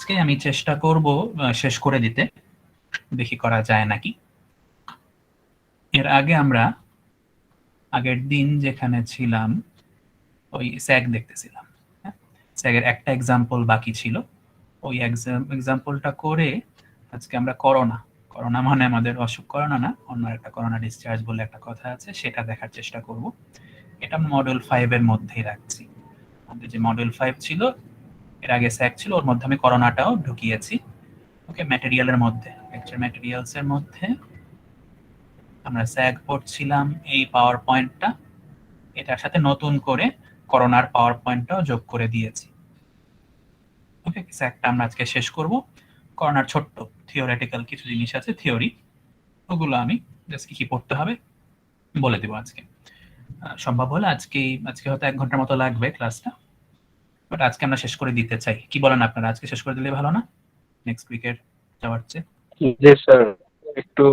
আজকে আমি চেষ্টা করব শেষ করে দিতে, দেখি করা যায় নাকি। এর আগে আমরা আগের দিন যেখানে ছিলাম ওই স্যাগ দেখতেছিলাম। স্যাগের একটা এক্সাম্পল বাকি ছিল, ওই এক্সাম্পলটা করে আজকে আমরা করোনা মানে আমাদের অসুখ করোনা না, অন্য একটা করোনা ডিসচার্জ বলে একটা কথা আছে, সেটা দেখার চেষ্টা করব। এটা মডেল 5 এর মধ্যেই রাখছি। আমাদের যে মডেল 5 ছিল, এর আগে স্যাগ ছিল, ওর মধ্যে আমি করোনাটাও ঢুকিয়েছি। ওকে, ম্যাটেরিয়ালের মধ্যে, লেকচার ম্যাটেরিয়ালস এর মধ্যে আমরা স্যাগ পড়ছিলাম এই পাওয়ার পয়েন্টটা, এটার সাথে নতুন করে করোনার পাওয়ার পয়েন্টটাও যোগ করে দিয়েছি। ওকে, স্যাগটা আমরা আজকে শেষ করব। করোনার ছোট্ট থিওরিটিক্যাল কিছু জিনিস আছে, থিওরি, ওগুলো আমি জাস্ট কি পড়তে হবে বলে দেবো আজকে। সম্ভব হলে আজকে হয়তো 1 ঘন্টার মতো লাগবে ক্লাসটা, বাট আজকে আমরা শেষ করে দিতে চাই। কি বলেন আপনারা, আজকে শেষ করে দিলে ভালো না নেক্সট উইকের যাওয়ার চেয়ে? জি স্যার, একটু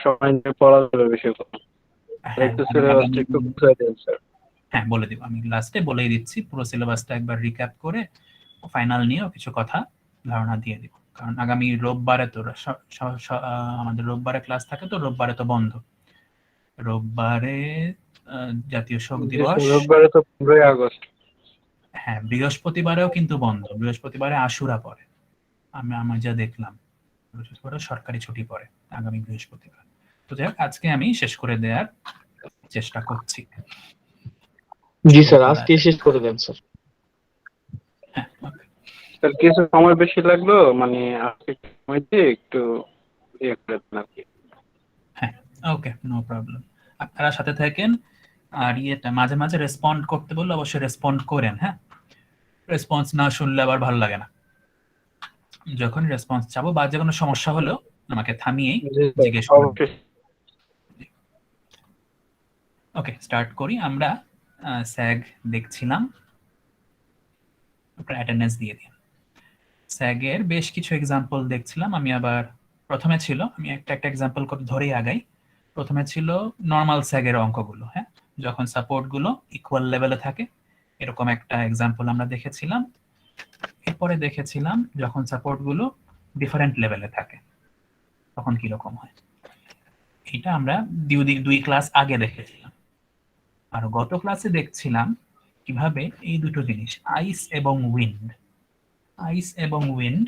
সময় নিয়ে পড়া যাবে বিষয়গুলো। হ্যাঁ, একটু সিলেবাসটা একটু বুঝাই দেন স্যার। হ্যাঁ বলে দিব, আমি লাস্টে বলেই দিচ্ছি, পুরো সিলেবাসটা একবার রিক্যাপ করে ফাইনাল নিয়েও কিছু কথা ধারণা দিয়ে দিব। কারণ আগামী রোববারে তো আমাদের রোববারে ক্লাস থাকে, তো রোববারে তো বন্ধ। রোববারে জাতীয় শোক দিবস, রোববারে তো 15ই আগস্ট। হ্যাঁ, বৃহস্পতিবারেও কিন্তু বন্ধ, বৃহস্পতিবারে আশুরা পড়ে, আমি যা দেখলাম বৃহস্পতিবারে সরকারি ছুটি পড়ে আগামী বৃহস্পতিবার। তো যাই হোক, আজকে আমি শেষ করে দেওয়ার চেষ্টা করছি। জি স্যার, আজকে শেষ করে দেন স্যার। হ্যাঁ, ওকে। স্যার কিছু সময় বেশি লাগলো, মানে আজকে সময় দিয়ে একটু ইয়ে করে দেন আর কি। হ্যাঁ, ওকে, নো প্রবলেম। আপনারা সাথে থাকেন, আর ইয়েটা মাঝে মাঝে রেসপন্ড করতে বললে অবশ্যই রেসপন্ড করেন। হ্যাঁ, রেসপন্স না শুনলে আবার ভালো লাগে না। যখন রেসপন্স চাবো বা যে কোনো সমস্যা হলেও আমাকে থামিয়েই জিজ্ঞেস করুন। ওকে, স্টার্ট করি। আমরা স্যাগ দেখছিলাম, আপনার অ্যাটেন্ডেন্স দিয়ে দিন। স্যাগের বেশ কিছু এক্সাম্পল দেখছিলাম। আমি আবার প্রথমে ছিল, আমি একটা এক্সাম্পল করে ধরেই আগাই। প্রথমে ছিল নর্মাল স্যাগের অঙ্কগুলো। হ্যাঁ, যখন সাপোর্টগুলো ইকুয়াল লেভেলে থাকে, এরকম একটা এক্সাম্পল আমরা দেখেছিলাম। এরপরে দেখেছিলাম যখন সাপোর্টগুলো ডিফারেন্ট লেভেলে থাকে তখন কি রকম হয়। এটা আমরা দুই ক্লাস আগে দেখেছিলাম। আর গত ক্লাসে দেখছিলাম কিভাবে এই দুটো জিনিস, আইস এবং উইন্ড,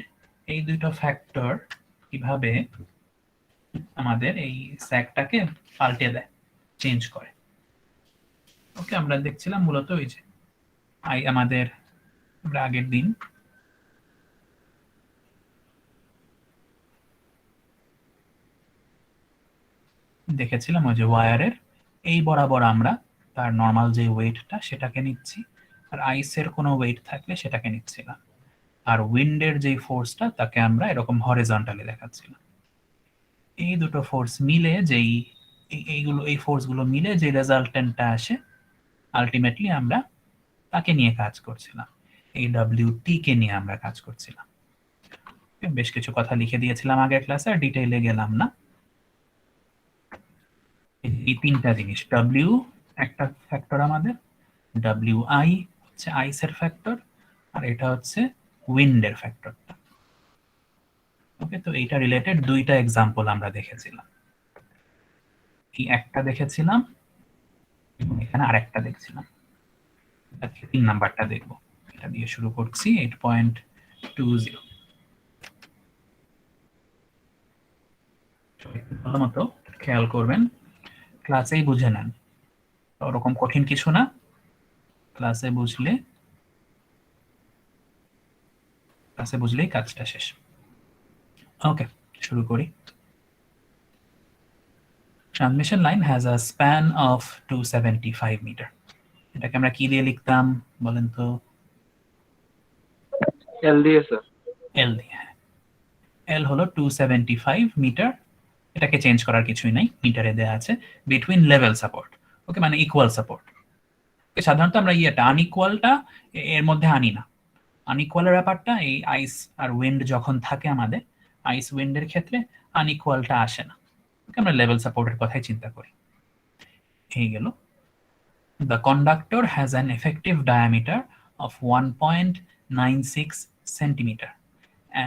এই দুটো ফ্যাক্টর কিভাবে আমাদের এই স্যাগটাকে পাল্টে দেয়, চেঞ্জ করে। ওকে, আমরা দেখছিলাম মূলত ওই যে আমাদের আমরা আগের দিন দেখেছিলাম ওই যে ওয়্যারের এই বরাবর আমরা তার নর্মাল যে ওয়েটটা সেটাকে নিচ্ছি, আর আইসের কোনো ওয়েট থাকলে সেটাকে নিচ্ছিলাম, আর উইন্ডের যে ফোর্সটা তাকে আমরা এরকম হরিজন্টালি দেখাচ্ছিলাম। এই দুটো ফোর্স মিলে এই ফোর্সগুলো মিলে যে রেজাল্টেন্টটা আসে, আলটিমেটলি আমরা তাকে নিয়ে কাজ করছিলাম, এই ডব্লিউটি কে নিয়ে আমরা কাজ করছিলাম। বেশ কিছু কথা লিখে দিয়েছিলাম আগের ক্লাসে, আর ডিটেইলে গেলাম না। এই তিনটা জিনিস, ডব্লিউ একটা ফ্যাক্টর আমাদের, ডব্লিউ আই হচ্ছে আইসের ফ্যাক্টর, আর এটা হচ্ছে উইন্ডের ফ্যাক্টরটা। ওকে, তো এইটা রিলেটেড দুইটা এক্সাম্পল আমরা দেখেছিলাম। এই একটা দেখেছিলাম এবং এখানে আরেকটা দেখছিলাম। আজকে 3 নাম্বারটা দেখব। এটা দিয়ে শুরু করছি, 8.20। ভালো মতো খেয়াল করবেন, ক্লাসেই বুঝে নেন, ওরকম কঠিন কিছু না, ক্লাসে বুঝলেই কাজটা শেষ। ওকে, শুরু করি। Transmission line has a span of 275 meter. এটাকে আমরা কি দিয়ে লিখতাম বলেন তো? এল দিয়ে স্যার। এল দিয়ে। এল হলো 275 মিটার, এটাকে চেঞ্জ করার কিছুই নাই, মিটারে দেয়া আছে। বিটুইন লেভেল সাপোর্ট, ওকে, মানে ইকুয়াল সাপোর্ট। সাধারণত আমরা আনইকুয়ালটা এর মধ্যে আনি না। আনইকুয়ালের ব্যাপারটা এই আইস আর উইন্ড যখন থাকে আমাদের, আইস উইন্ডের ক্ষেত্রে আনইকুয়ালটা আসে না। ওকে, আমরা লেভেল সাপোর্টের কথাই চিন্তা করি। এই গেল। The conductor has an effective diameter of 1.96 centimeter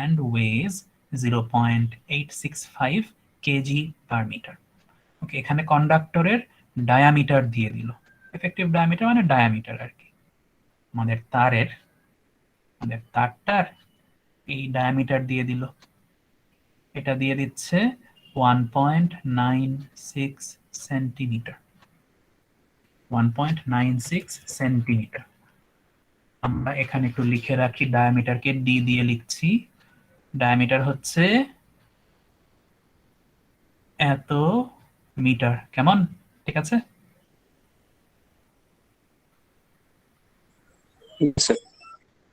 and weighs 0.865 kg per meter. ওকে, এখানে কন্ডাক্টরের ডায়ামিটার দিয়ে দিল। এফেক্টিভ ডায়ামিটার মানে ডায়ামিটার আর কি। আমাদের তারটার এই ডায়ামিটার দিয়ে দিল। এটা দিয়ে দিচ্ছে 1.96 সেন্টিমিটার। 1.96 সেন্টিমিটার। আমরা এখানে একটু লিখে রাখি, ডায়ামিটারকে ডি দিয়ে লিখছি। ডায়ামিটার হচ্ছে এত মিটার। কেমন? ঠিক আছে? Sir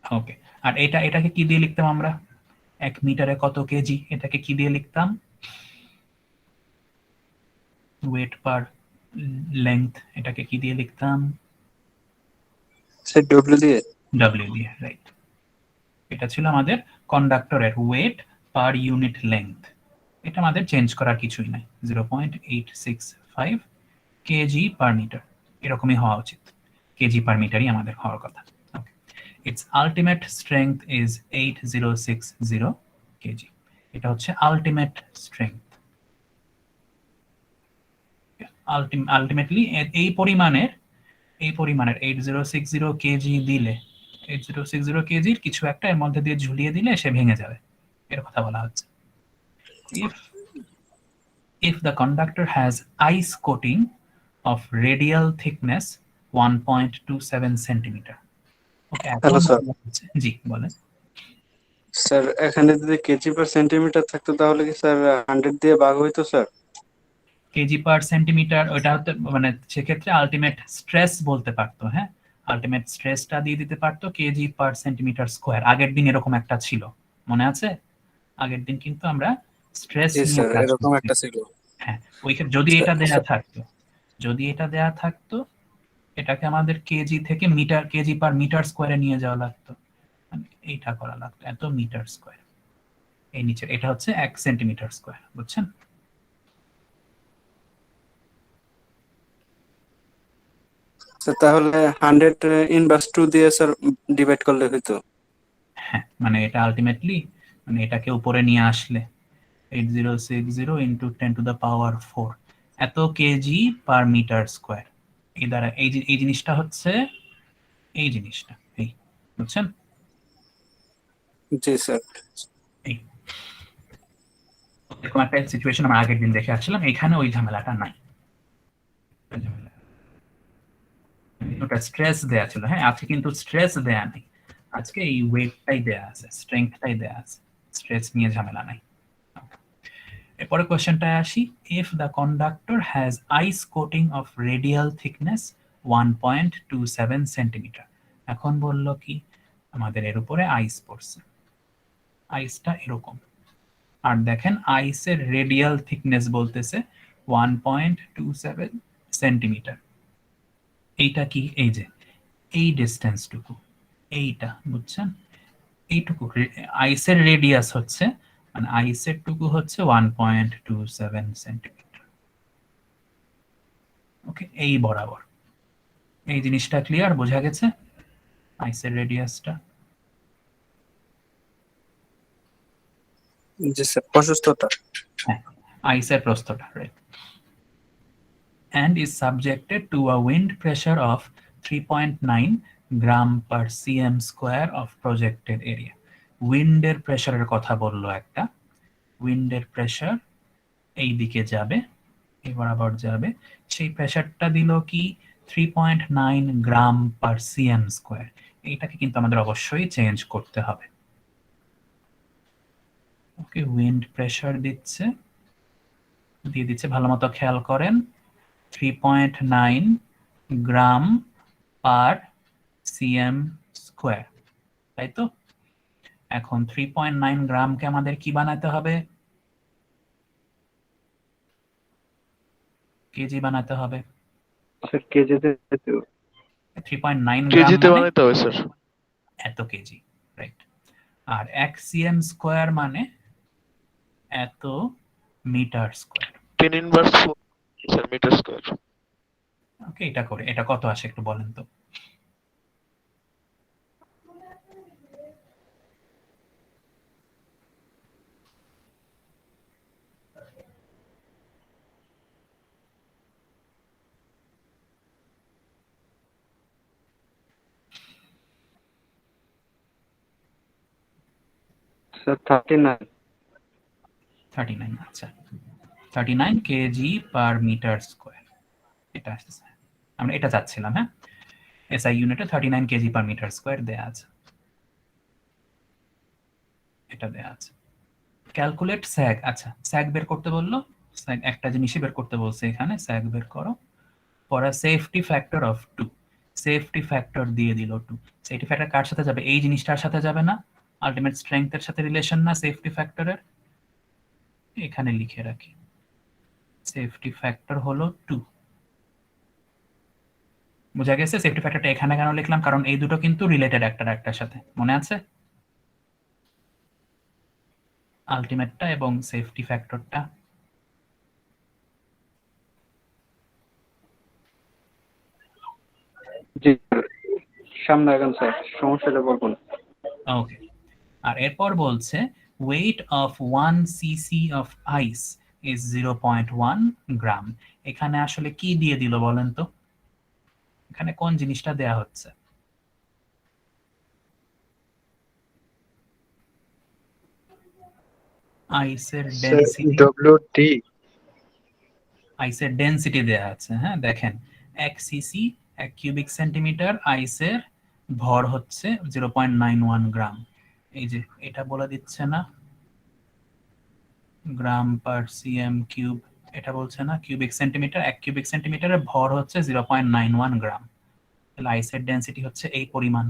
okay. আর এটাকে কি দিয়ে লিখতাম আমরা? 1 মিটারে কত কেজি, এটাকে কি দিয়ে লিখতাম? ওয়েট পার লেংথ, এটাকে কি দিয়ে লিখতাম? স্যার ডব্লিউ দিয়ে। ডব্লিউ দিয়ে, রাইট। এটা ছিল আমাদের কন্ডাক্টরের ওয়েট পার ইউনিট লেংথ। এটা আমাদের চেঞ্জ করার কিছুই নাই। 0.865 কেজি পার মিটার, এরকমই হওয়া উচিত। কেজি পার মিটারই আমাদের হওয়ার কথা। Okay, it's ultimate strength is 8060 kg. এটা হচ্ছে আলটিমেট স্ট্রেংথ। আলটিমেটলি এই পরিমাণের 8060 কেজি দিলে, 8060 কেজির কিছু একটা এর মধ্যে দিয়ে ঝুলিয়ে দিলে সে ভেঙে যাবে, এর কথা বলা হচ্ছে। if the conductor has ice coating of radial thickness 1.27 centimeter. Okay, hello sir. জি বলেন। স্যার এখানে যদি কেজি পার সেন্টিমিটার থাকতো তাহলে কি স্যার 100 দিয়ে ভাগ হইতো স্যার? কেজি পার সেন্টিমিটার, ওটা হতে মানে সেক্ষেত্রে আলটিমেট স্ট্রেস বলতে পারতো। হ্যাঁ, আলটিমেট স্ট্রেসটা দিয়ে দিতে পারতো কেজি পার সেন্টিমিটার স্কোয়ার। আগের দিন এরকম একটা ছিল, মনে আছে? আগের দিন কিন্তু আমরা স্ট্রেস জি নিয়ে স্যার, কাজ এরকম করছি। একটা ছিল। হ্যাঁ, ওইখানে যদি এটা দেয়া থাকতো, এটাকে আমাদের কেজি থেকে মিটার, কেজি পার মিটার স্কোয়ারে নিয়ে যাওয়া লাগতো। মানে এইটা করা লাগতো, এত মিটার স্কোয়ার। এই নিচে এটা হচ্ছে 1 সেন্টিমিটার স্কোয়ার, বুঝছেন? স্যার তাহলে 100 ইনভার্স 2 দিয়ে স্যার ডিভাইড করলে হইতো। হ্যাঁ, মানে এটা আলটিমেটলি মানে এটাকে উপরে নিয়ে আসলে 8060 ইন্টু 10 টু দ্য পাওয়ার 4 এত কেজি পার মিটার স্কোয়ার। এই দ্বারা এই জিনিসটা হচ্ছে এই জিনিসটা, এই, বুঝছেন? জি স্যার। এই এরকম একটা সিচুয়েশন আমরা আগের দিন দেখে আসছিলাম, এখানে ওই ঝামেলাটা নাই। ওটা স্ট্রেস দেয়া ছিল। হ্যাঁ, আজকে কিন্তু স্ট্রেস দেয়া নেই, আজকে এই ওয়েটটাই দেয়া আছে, স্ট্রেংথটাই দেয়া আছে, স্ট্রেস নিয়ে ঝামেলা নাই। এরপরে কোশ্চেনটায় আসি। If the conductor has ice coating of radial thickness 1.27 centimetre. এখন বলল কি আমাদের এর উপরে আইস পড়ছে, আইসটা এরকম, আর দেখেন আইসের রেডিয়াল থিকনেস বলতেছে 1.27 সেন্টিমিটার। এইটা কি? এই যে এই ডিস্টেন্সটুকু, এইটা, বুঝছেন? এইটুকু আইসের রেডিয়াস হচ্ছে, মানে আইসের টুকু হচ্ছে 1.27 সেন্টিমিটার। ওকে, এই বরাবর। এই জিনিসটা ক্লিয়ার, বোঝা গেছে? আইসের রেডিয়াসটা, জি স্যার, প্রশস্ততা। হ্যাঁ, আইসের প্রস্থটা, right. and is subjected to a wind pressure of 3.9 gram per cm square of projected area. উইন্ডের প্রেসারের কথা বললো একটা। উইন্ডের প্রেসার এই দিকে যাবে, এই বরাবর যাবে, সেই প্রেসারটা দিল কি 3.9 গ্রাম পার সিএম স্কোয়ার। এইটাকে কিন্তু আমাদের অবশ্যই চেঞ্জ করতে হবে। ওকে, উইন্ড প্রেসার দিয়ে দিচ্ছে, ভালো মতো খেয়াল করেন, 3.9 গ্রাম পার সিএম স্কোয়ার, তাই তো? এখন 3.9 গ্রামকে আমাদের কি বানাতে হবে? কেজি বানাতে হবে। স্যার কেজিতে 3.9 গ্রাম কেজিতে মানে বানাইতে হবে স্যার। এত কেজি, রাইট। আর 1 সিএম স্কোয়ার মানে এত metre square. 10 inverse 4 sir metre square. Okay, এটা করে এটা কত আসে একটু বলেন তো? স্যার 39। 39, আচ্ছা 39 কেজি পার মিটার স্কোয়ার, এটা আসছে, আমরা এটা চাচ্ছিলাম। হ্যাঁ, এসআই ইউনিটে 39 কেজি পার মিটার স্কোয়ার দেয়া আছে, এটা দেয়া আছে। ক্যালকুলেট স্যাগ, আচ্ছা স্যাগ বের করতে বললো, স্যাগ একটা জিনিসই বের করতে বলছে এখানে, স্যাগ বের করো for a safety factor of 2, safety factor দিয়ে দিল 2। সেফটি ফ্যাক্টর কার সাথে যাবে? এই জিনিসটার সাথে যাবে না, আলটিমেট স্ট্রেংথের সাথে রিলেশন না সেফটি ফ্যাক্টরের, এখানে লিখে রাখি সেফটি ফ্যাক্টর হলো 2। বোঝা গেছে? সেফটি ফ্যাক্টরটা এখানে কেন লিখলাম, কারণ এই দুটো কিন্তু রিলেটেড একটার একটার সাথে, মনে আছে? আলটিমেটটা এবং সেফটি ফ্যাক্টরটা। জি স্যার, সামনে আগান স্যার, সমস্যাটা বলুন। ওকে, আর এরপর বলছে weight of 1 CC of ice is 0.1 gram. এখানে আসলে কি দিয়ে দিল বলেন তো, এখানে কোন জিনিসটা দেয়া হচ্ছে? আইসের স্যার ডেনসিটি, ডব্লিউটি। আইসের ডেনসিটি দেয়া আছে। হ্যাঁ দেখেন, 1 সিসি 1 কিউবিক সেন্টিমিটার, আইসের ভর হচ্ছে 0.91 গ্রাম। এই যে এটা বলে দিচ্ছে না গ্রাম পার সিএম কিউব, এটা বলছে না কিউবিক সেন্টিমিটার, 1 কিউবিক সেন্টিমিটারের ভর হচ্ছে 0.91 গ্রাম, তাহলে আইসের ডেনসিটি হচ্ছে এই পরিমাণ।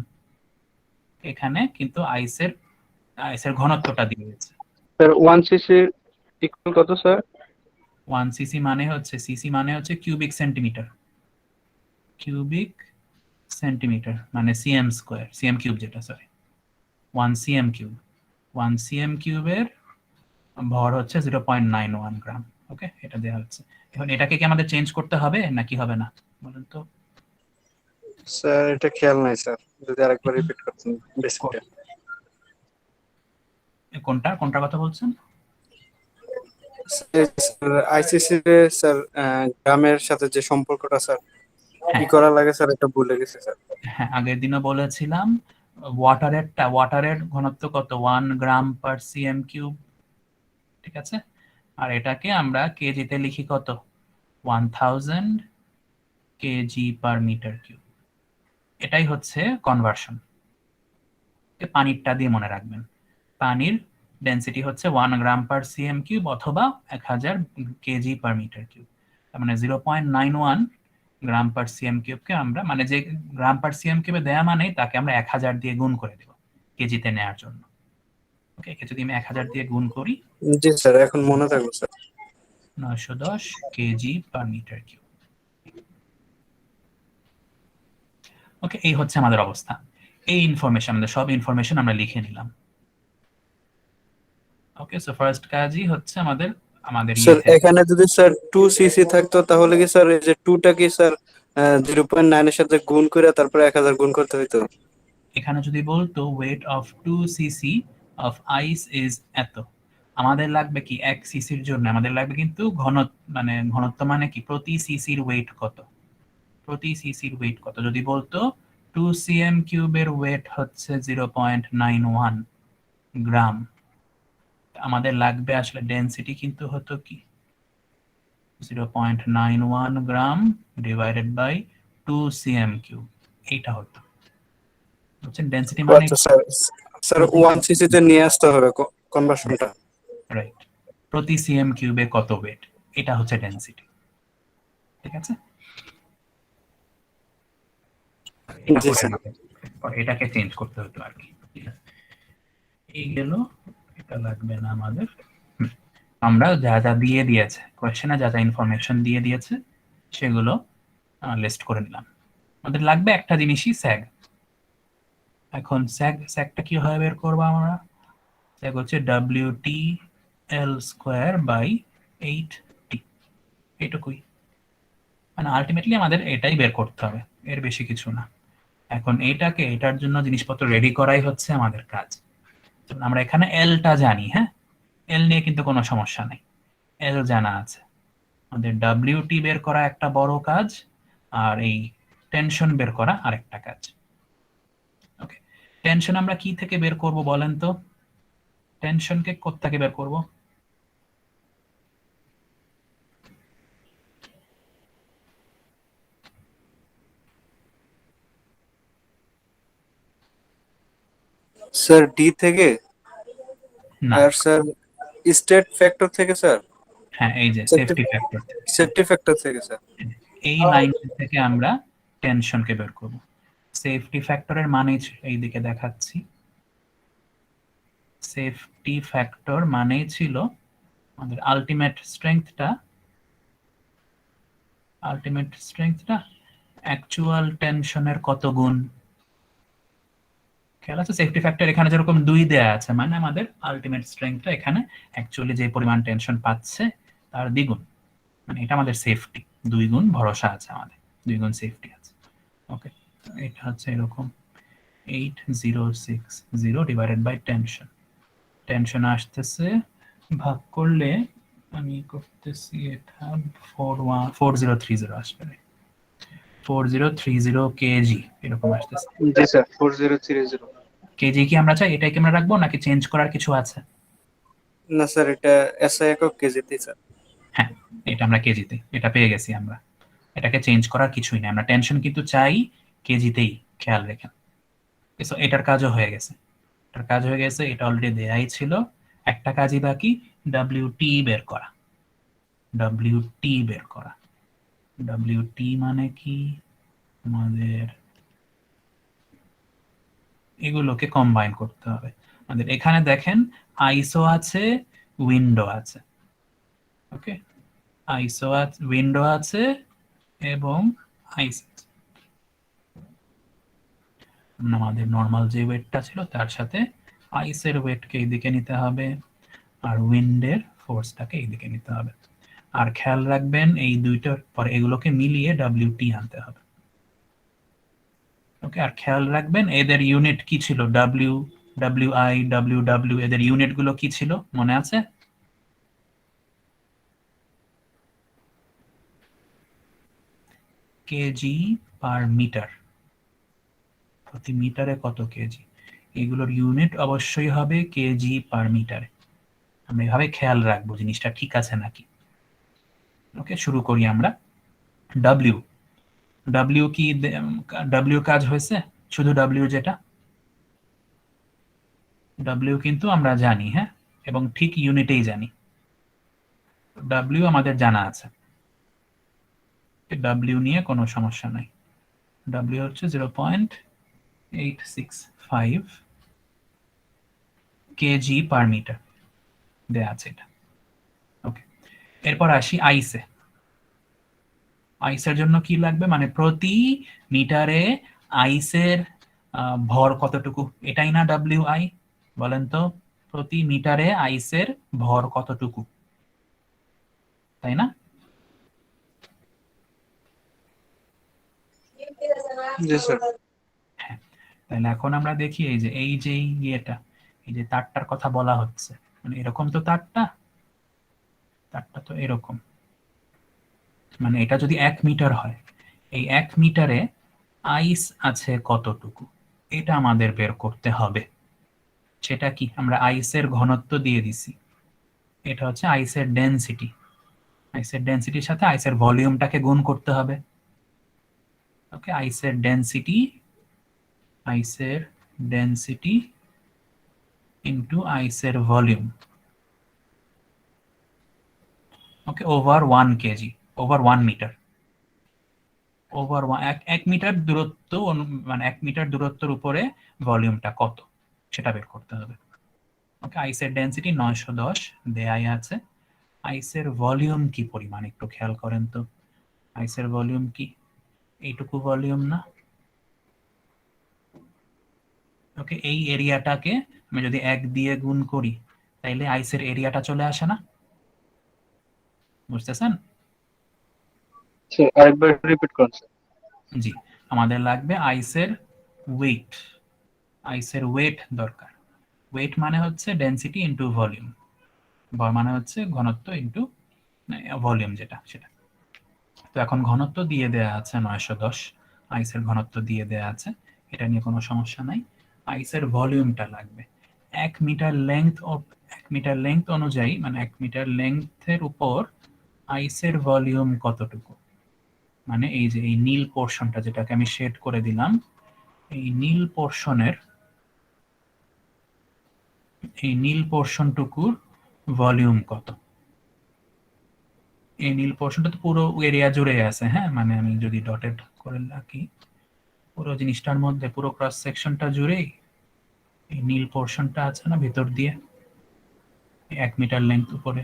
এখানে কিন্তু আইসের আইসের ঘনত্বটা দিয়ে দিয়েছে। স্যার 1 সিসি ইকুয়াল কত স্যার? 1 সিসি মানে হচ্ছে, সিসি মানে হচ্ছে কিউবিক সেন্টিমিটার, কিউবিক সেন্টিমিটার মানে সিএম স্কোয়ার, সিএম কিউব যেটা, সরি 1 সিএম কিউব, 1 সিএম কিউবের ভর হচ্ছে 0.91 গ্রাম। ওকে, এটা দেওয়া হচ্ছে। এখন এটাকে কি আমাদের চেঞ্জ করতে হবে নাকি হবে না বলুন তো? স্যার এটা খেয়াল নাই স্যার, যদি আরেকবার রিপিট করতেন বেসিকটা। কোনটা কোনটার কথা বলছেন? আইসিসি স্যার গ্রামের সাথে যে সম্পর্কটা স্যার কি হ্যাঁ করা লাগে স্যার, এটা ভুলে গেছি স্যার। হ্যাঁ, আগের দিনও বলেছিলাম ওয়াটারের ঘনত্ব কত, 1 গ্রাম পার সিএম কিউব, ঠিক আছে? আর এটাকে আমরা কেজিতে লিখি কত, 1000 কেজি পার মিটার কিউব। এটাই হচ্ছে কনভার্সন। পানিরটা দিয়ে মনে রাখবেন, পানির ডেনসিটি হচ্ছে 1 গ্রাম পার সিএম কিউব অথবা 1000 কেজি পার মিটার কিউব। তার মানে 0.91 গ্রাম পার সিএম কিউবকে আমরা, মানে যে গ্রাম পার সিএম কিউবে দেয়া মানে তাকে আমরা 1000 দিয়ে গুণ করে দেব কেজিতে নেওয়ার জন্য। ওকে, যদি আমি 1000 দিয়ে গুণ করি, জি স্যার, এখন মনে থাকলো sir. 910 kg per metre cube. Okay, এই হচ্ছে আমাদের অবস্থা। এই ইনফরমেশন, আমাদের সব ইনফরমেশন আমরা লিখে নিলাম। ওকে, সো ফার্স্ট কাজই হচ্ছে আমাদের আমাদের স্যার ইয়ে থেকে, এখানে যদি স্যার 2 সিসি থাকতো তাহলে কি স্যার এই যে 2 টা কি স্যার 0.9 এর সাথে গুণ করে তারপরে 1000 গুণ করতে হইতো? এখানে যদি বলতো weight of 2 CC of ice is এত, আমাদের লাগবে কি 1 সিসির জন্য আমাদের লাগবে কিন্তু মানে ঘনত্ব মানে কি প্রতি সিসির ওয়েট কত, প্রতি সিসির ওয়েট কত। যদি বলতো 2 সিএম কিউবের ওয়েট হচ্ছে 0.91 গ্রাম, আমাদের লাগবে আসলে ডেনসিটি কিন্তু হতো কি 0.91 গ্রাম ডিভাইডেড বাই 2 সিএম কিউব, এইটা হতো। বুঝছেন ডেনসিটি মানে আচ্ছা স্যার, স্যার প্রতি, 1 সিসি তে নিয়ে আসতে হবে কনভার্সনটা। রাইট, প্রতি সিএম কিউবে কত ওয়েট, এটা হচ্ছে ডেনসিটি, ঠিক আছে? এটা জি করে স্যার। আমাদের এটাকে চেঞ্জ করতে হতো আর কি, ঠিক আছে? এই গেল, এটা লাগবে না আমাদের। আমরা যা যা দিয়ে দিয়েছে কোয়েশ্চেনে, যা যা ইনফরমেশন দিয়ে দিয়েছে সেগুলো লিস্ট করে নিলাম। আমাদের লাগবে একটা জিনিসই স্যাগ। এখন স্যাগটা কিভাবে বের করবো আমরা? স্যাগ হচ্ছে ডব্লিউটি এল স্কোয়ার বাই 8টি, এইটুকুই। মানে আলটিমেটলি আমাদের এটাই বের করতে হবে, এর বেশি কিছু না। এখন এটার জন্য জিনিসপত্র রেডি করাই হচ্ছে আমাদের কাজ। আমরা এখানে এলটা জানি, হ্যাঁ এল নিয়ে কিন্তু কোনো সমস্যা নেই, এল জানা আছে। আমাদের ডাব্লিউটি বের করা একটা বড় কাজ, আর এই টেনশন বের করা আরেকটা কাজ। ওকে, টেনশন আমরা কি থেকে বের করব বলেন তো? টেনশনকে কোত্থেকে বের করব? স্যার ডি থেকে, না, আর স্যার স্টেট ফ্যাক্টর থেকে স্যার, হ্যাঁ এই যে সেফটি সেফটি ফ্যাক্টর থেকে। সেফটি ফ্যাক্টর থেকে স্যার। এই লাইন থেকে আমরা টেনশনকে বের করব। সেফটি ফ্যাক্টরের মানে এইদিকে দেখাচ্ছি। সেফটি ফ্যাক্টর মানেই ছিল আমাদের আলটিমেট স্ট্রেংথটা অ্যাকচুয়াল টেনশনের কত গুণ। খেয়াল আছে সেফটি ফ্যাক্টর এখানে যেরকম 2 দেয়া আছে, মানে আমাদের আলটিমেট স্ট্রেংথটা এখানে অ্যাকচুয়ালি যে পরিমাণ টেনশন পাচ্ছে তার দ্বিগুণ, মানে এটা আমাদের সেফটি। 2 গুণ ভরসা আছে আমাদের, 2 গুণ সেফটি আছে। ওকে, এটা হচ্ছে এরকম 8060 ডিভাইডেড বাই টেনশন। টেনশন আসতেছে, ভাগ করলে আমি করতেছি এটা 4030 আসবে, 4030 কেজি এরকম আসতেছে। জি স্যার 4030। কেজি কি আমরা চাই এটাই কি আমরা রাখবো, নাকি চেঞ্জ করার কিছু আছে? না স্যার, এটা এসআই একক কেজিতে স্যার। হ্যাঁ, এটা আমরা কেজিতে, এটা পেয়ে গেছি আমরা। এটাকে চেঞ্জ করার কিছুই নেই, আমরা টেনশন কিন্তু চাই কেজিতেই, খেয়াল রেখেন। সো এটার কাজও হয়ে গেছে, এটার কাজ হয়ে গেছে, এটা অলরেডি দেয়াই ছিল। একটা কাজই বাকি, ডব্লিউটি বের করা। ডব্লিউটি বের করা, ডব্লিউটি মানে কি, আমাদের এগুলোকে কম্বাইন করতে হবে। আমাদের এখানে দেখেন আইসো আছে, উইন্ডো আছে। ওকে, আইসো আছে, উইন্ডো আছে এবং আইস আছে। আমাদের নর্মাল যে ওয়েটটা ছিল তার সাথে আইসের ওয়েটকে এইদিকে নিতে হবে, আর উইন্ডের ফোর্সটাকে এইদিকে নিতে হবে। আর খেয়াল রাখবেন এই দুইটার পর এগুলোকে মিলিয়ে ডব্লিউটি আনতে হবে। ওকে, আর খেয়াল রাখবেন এদের ইউনিট কি ছিল, ডব্লিউ, ডব্লিউআই, ডব্লিউ, এদের ইউনিট গুলো কি ছিল মনে আছে? কেজি পার মিটার, প্রতি মিটারে কত কেজি, এগুলোর ইউনিট অবশ্যই হবে কেজি পার মিটারে। আমরা এভাবে খেয়াল রাখবো জিনিসটা ঠিক আছে নাকি। ওকে, শুরু করি আমরা। ডব্লিউ, ডব্লিউ কি, ডব্লিউ কাজ হয়েছে, শুধু ডব্লিউ যেটা, ডব্লিউ কিন্তু আমরা জানি, হ্যাঁ, এবং ঠিক ইউনিটেই জানি। ডব্লিউ আমাদের জানা আছে, ডব্লিউ নিয়ে কোনো সমস্যা নাই। ডব্লিউ হচ্ছে 0.865 কেজি পার মিটার, দেয়া আছে এটা। ওকে, এরপর আসি আইসে। আইসের জন্য কি লাগবে, মানে প্রতি মিটারে আইসের ভর কতটুকু, এটাই না ডব্লিউ আই? বলেন তো, প্রতি মিটারে আইসের ভর কতটুকু, তাই না? জি স্যার। হ্যাঁ, তাহলে এখন আমরা দেখি এই যে ইয়েটা, এই যে তারটার কথা বলা হচ্ছে, মানে এরকম তো তারটা, তারটা তো এরকম, মানে এটা যদি 1 মিটার হয়, এই 1 মিটারে আইস আছে কতটুকু, এটা আমাদের বের করতে হবে। সেটা কি, আমরা আইসের ঘনত্ব দিয়ে দিছি, এটা হচ্ছে আইসের ডেনসিটি। আইসের ডেনসিটির সাথে আইসের ভলিউমটাকে গুণ করতে হবে। ওকে, আইসের ডেনসিটি ইনটু আইসের volume, okay, over 1 kg, over 1 metre, over 1 metre দূরত্ব, মানে 1 মিটার দূরত্বের উপরে ভলিউমটা কত সেটা বের করতে হবে। ওকে, আইসের ডেনসিটি 910 দেয়াই আছে। আইসের ভলিউম কি পরিমাণ একটু খেয়াল করেন তো, আইসের ভলিউম কি, এইটুকু ভলিউম না? ওকে, এই এরিয়াটাকে আমি যদি 1 দিয়ে গুণ করি তাইলে আইসের এরিয়াটা চলে আসে না, বুঝতেছেন? স্যার আরেকবার রিপিট করুন স্যার। জি, আমাদের লাগবে আইসের ওয়েট, আইসের ওয়েট দরকার। ওয়েট মানে হচ্ছে ডেনসিটি ইনটু ভলিউম, ভর মানে হচ্ছে ঘনত্ব ইনটু ভলিউম যেটা, সেটা। তো এখন ঘনত্ব দিয়ে দেয়া আছে 910, আইসের ঘনত্ব দিয়ে দেয়া আছে, এটা নিয়ে কোনো সমস্যা নাই। আইসের ভলিউমটা লাগবে, 1 metre length of metre length অনুযায়ী, মানে 1 মিটার লেন্থের উপর আইসের ভলিউম কতটুকু, মানে এই যে এই নীল পোর্শনটা যেটাকে আমি শেড করে দিলাম, এই নীল পোর্শনটুকুর ভলিউম কত। এই নীল পোর্শনটা তো পুরো এরিয়া জুড়ে আছে, হ্যাঁ, মানে আমি যদি ডটেড করে রাখি পুরো জিনিসটার মধ্যে, পুরো ক্রস সেকশনটা জুড়েই এই নীল পোর্শনটা আছে না ভিতর দিয়ে, 1 মিটার লেন্থ উপরে,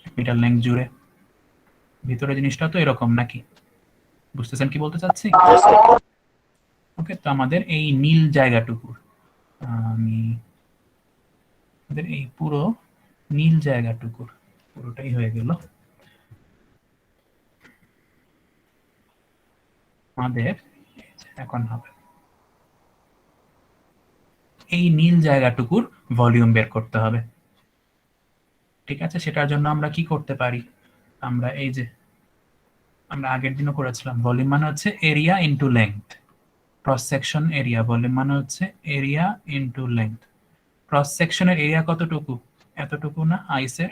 1 মিটার লেন্থ জুড়ে ভিতরে জিনিসটা তো এরকম নাকি? বুঝতেছেন কি বলতে চাচ্ছি? ওকে, তো আমাদের এই নীল জায়গাটুকুর, আমি আমাদের এই পুরো নীল জায়গাটুকুর পুরোটাই হয়ে গেল আমাদের, এখন হবে এই নীল জায়গাটুকুর ভলিউম বের করতে হবে। ঠিক আছে, সেটার জন্য আমরা কি করতে পারি, আমরা এই যে আমরা আগের দিনও করেছিলাম, ভলিউম মানে হচ্ছে area into length, cross section area, volume মানে হচ্ছে এরিয়া ইনটু লেংথ। ক্রস সেকশনের এরিয়া কতটুকু, এতটুকু না আইসের,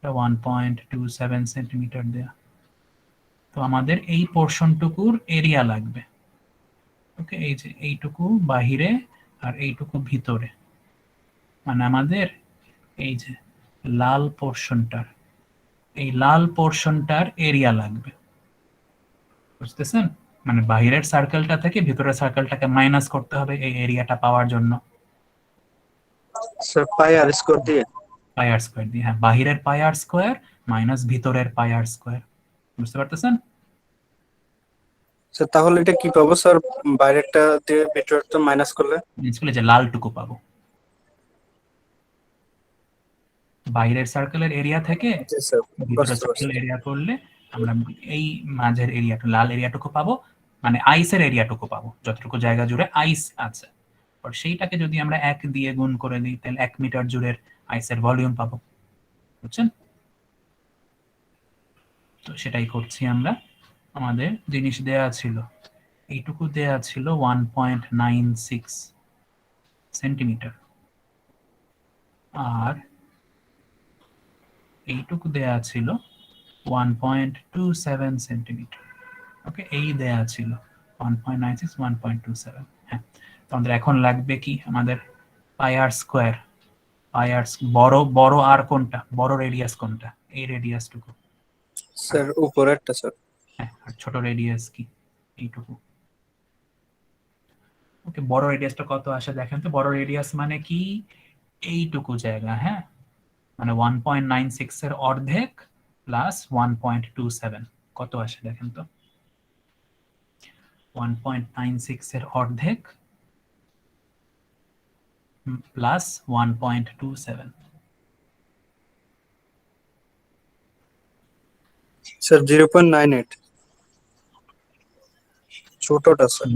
1.27 সেন্টিমিটার দেয়া, তো আমাদের এই পোর্শনটুকুর এরিয়া লাগবে। ওকে, এই যে এইটুকু বাহিরে আর এইটুকু ভিতরে, মানে আমাদের এই যে লাল পোর্শনটার, এই লাল পোর্শনটার এরিয়া লাগবে। বুঝতেছেন, মানে বাহিরের সার্কেলটা থেকে ভিতরের সার্কেলটাকে মাইনাস করতে হবে এই এরিয়াটা পাওয়ার জন্য। স্যার পাই আর স্কোয়ার দিয়ে। পাই আর স্কোয়ার দিয়ে, হ্যাঁ, বাহিরের পাই আর স্কোয়ার মাইনাস ভিতরের পাই আর স্কোয়ার। বুঝতে পারতেছেন? স্যার তাহলে এটা কি পাবো স্যার, বাইরেরটা দিয়ে ভিতরেরটা মাইনাস করলে? স্কুলে যে লালটুকু পাবো, বাইরের সার্কেলের এরিয়া থেকে জি স্যার, ভিতরের বুঝতে সার্কেল পারছি। এরিয়া করলে আমরা এই মাঝের এরিয়াটা, লাল এরিয়াটুকু পাবো, মানে আইসের এরিয়াটুকু পাবো, যতটুকু জায়গা জুড়ে আইস আছে। আর সেইটাকে যদি আমরা 1 দিয়ে গুণ করে দিই, তাহলে 1 মিটার জুড়ে আইসের ভলিউম পাবো। বুঝছেন? তো সেটাই করছি আমরা। আমাদের জিনিস দেয়া ছিল, এইটুকু দেয়া ছিল 1.96 সেন্টিমিটার, আর এইটুকু দেয়া ছিল 1.27 সেন্টিমিটার। ওকে, এই দেয়া ছিল 1.96, 1.27। হ্যাঁ, তো আমাদের এখন লাগবে কি, আমাদের পাই আর স্কোয়ার। পাই আর বড় বড় আর কোনটা, বড় রেডিয়াস কোনটা, এই রেডিয়াসটুকু। স্যার উপরেরটা স্যার। হ্যাঁ, আর ছোট রেডিয়াস কি, এইটুকু। ওকে, বড় রেডিয়াসটা কত আসে দেখেন তো, বড় রেডিয়াস মানে কি, এইটুকু জায়গা, হ্যাঁ, মানে 1.96 এর অর্ধেক প্লাস 1.27 কত আসে দেখেন তো, 1.96 এর অর্ধেক প্লাস 1.27। স্যার 0.98 ছোটটা স্যার।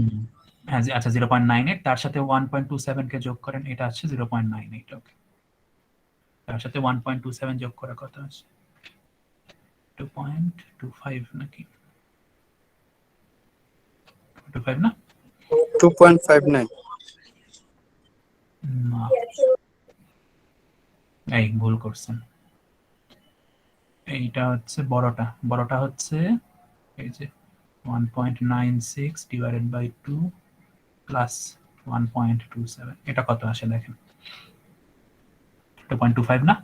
হ্যাঁ, আচ্ছা 0.98, তার সাথে 1.27 কে যোগ করেন, এটা আসছে 0.98। ওকে, তার সাথে 1.27 যোগ করে কত আসে, 2.25 নাকি, 25 না? 2.59। না, এই ভুল করছেন, এইটা হচ্ছে বড়টা, বড়টা হচ্ছে এই যে 1.96 ডিভাইডেড বাই 2 প্লাস 1.27, এটা কত আসে দেখেন, 2.25 না?